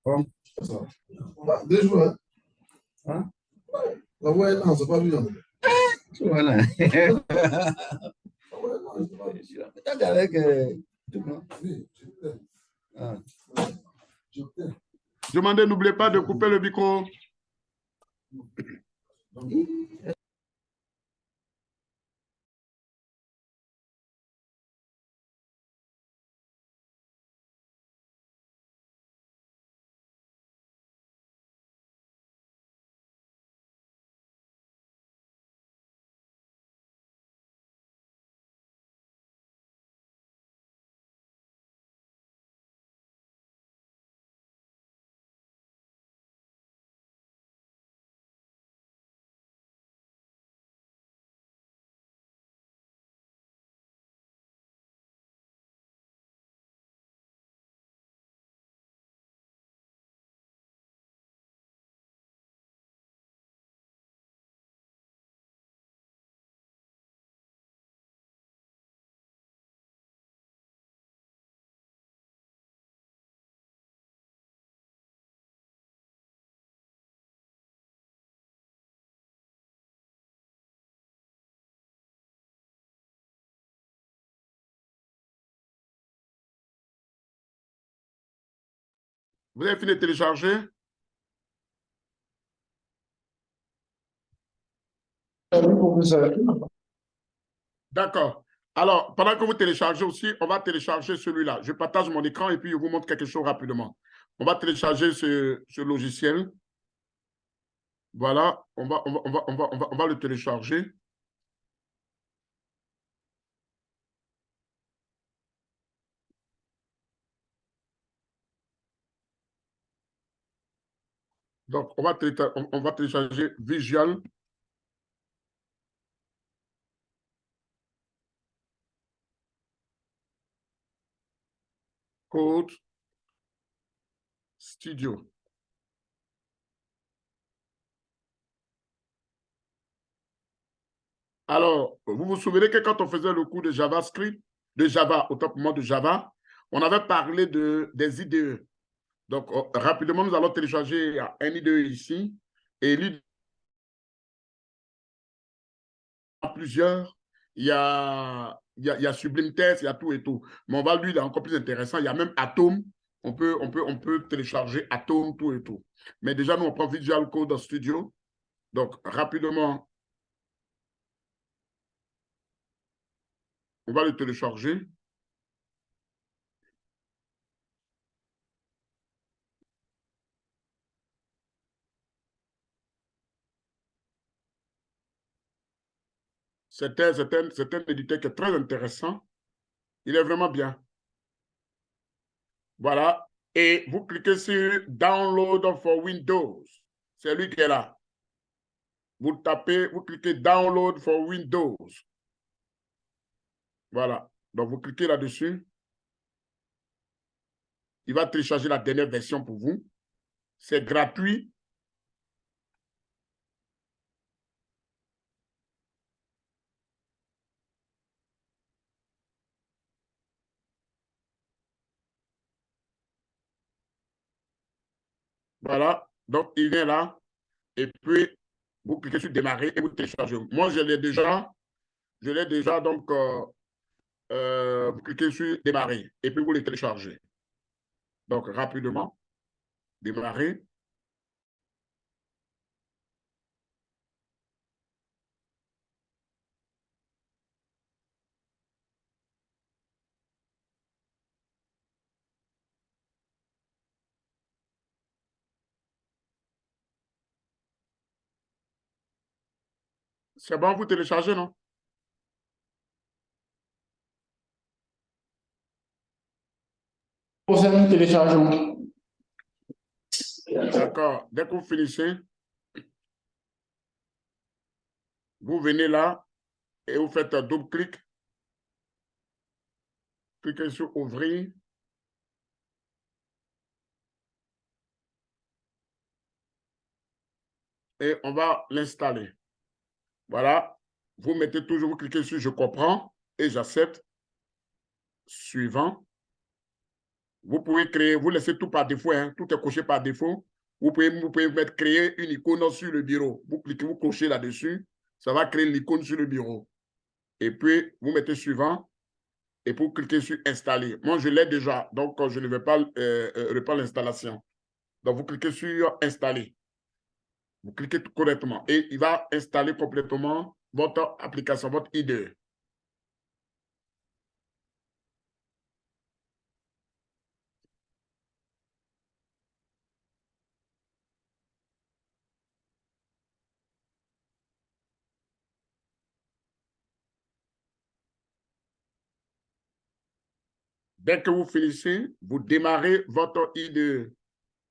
Bon. Déjà, hein? La voix est là, c'est pas bien. Voilà. Peut-être avec... ah. Demandez, n'oubliez pas de couper le micro. Vous avez fini de télécharger? Oui, professeur. D'accord. Alors, pendant que vous téléchargez aussi, on va télécharger celui-là. Je partage mon écran et puis je vous montre quelque chose rapidement. On va télécharger ce logiciel. Voilà, on va le télécharger. Donc, on va télécharger Visual Code Studio. Alors, vous vous souvenez que quand on faisait le cours de JavaScript, de Java, autant pour moi de Java, on avait parlé des IDE. Donc, rapidement, nous allons télécharger un IDE ici. Et l'IDE, il y a plusieurs. Il y a Sublime Text, il y a tout et tout. Mais on va, lui, il est encore plus intéressant. Il y a même Atom. On peut télécharger Atom, tout et tout. Mais déjà, nous, on prend Visual Code Studio. Donc, rapidement, on va le télécharger. C'est un éditeur qui est très intéressant. Il est vraiment bien. Voilà. Et vous cliquez sur Download for Windows. C'est lui qui est là. Vous tapez, vous cliquez Download for Windows. Voilà. Donc, vous cliquez là-dessus. Il va télécharger la dernière version pour vous. C'est gratuit. Voilà. Donc, il vient là. Et puis, vous cliquez sur Démarrer et vous téléchargez. Moi, je l'ai déjà. Donc, vous cliquez sur Démarrer et puis vous le téléchargez. Donc, rapidement, Démarrer. C'est bon, vous téléchargez, non? Professeur, nous téléchargeons. D'accord. Dès que vous finissez, vous venez là et vous faites un double-clic. Cliquez sur Ouvrir. Et on va l'installer. Voilà. Vous mettez toujours, vous cliquez sur Je comprends et j'accepte. Suivant. Vous pouvez créer, vous laissez tout par défaut, hein, tout est coché par défaut. Vous pouvez mettre créer une icône sur le bureau. Vous cliquez, vous cochez là-dessus. Ça va créer l'icône sur le bureau. Et puis, vous mettez suivant. Et pour cliquer sur installer. Moi, je l'ai déjà. Donc, je ne vais pas reprendre l'installation. Donc, vous cliquez sur installer. Vous cliquez correctement. Et il va installer complètement votre application, votre IDE. Dès que vous finissez, vous démarrez votre IDE.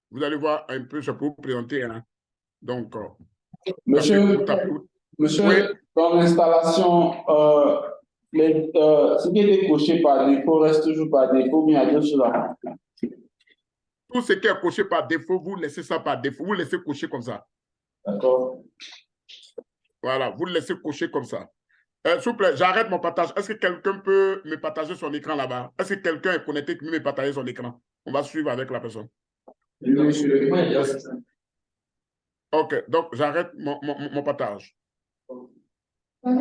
Vous allez voir un peu ce que vous présenter. Hein. Donc, Monsieur, monsieur, oui. dans l'installation, ce qui était coché par défaut reste toujours par défaut, mais il y a d'autres choses à faire. Tout ce qui est coché par défaut, vous laissez ça par défaut. Vous laissez cocher comme ça. D'accord. Voilà, vous le laissez cocher comme ça. S'il vous plaît, j'arrête mon partage. Est-ce que quelqu'un peut me partager son écran là-bas? Est-ce que quelqu'un est connecté qui peut me partager son écran? On va suivre avec la personne. OK, donc j'arrête mon partage. Oui,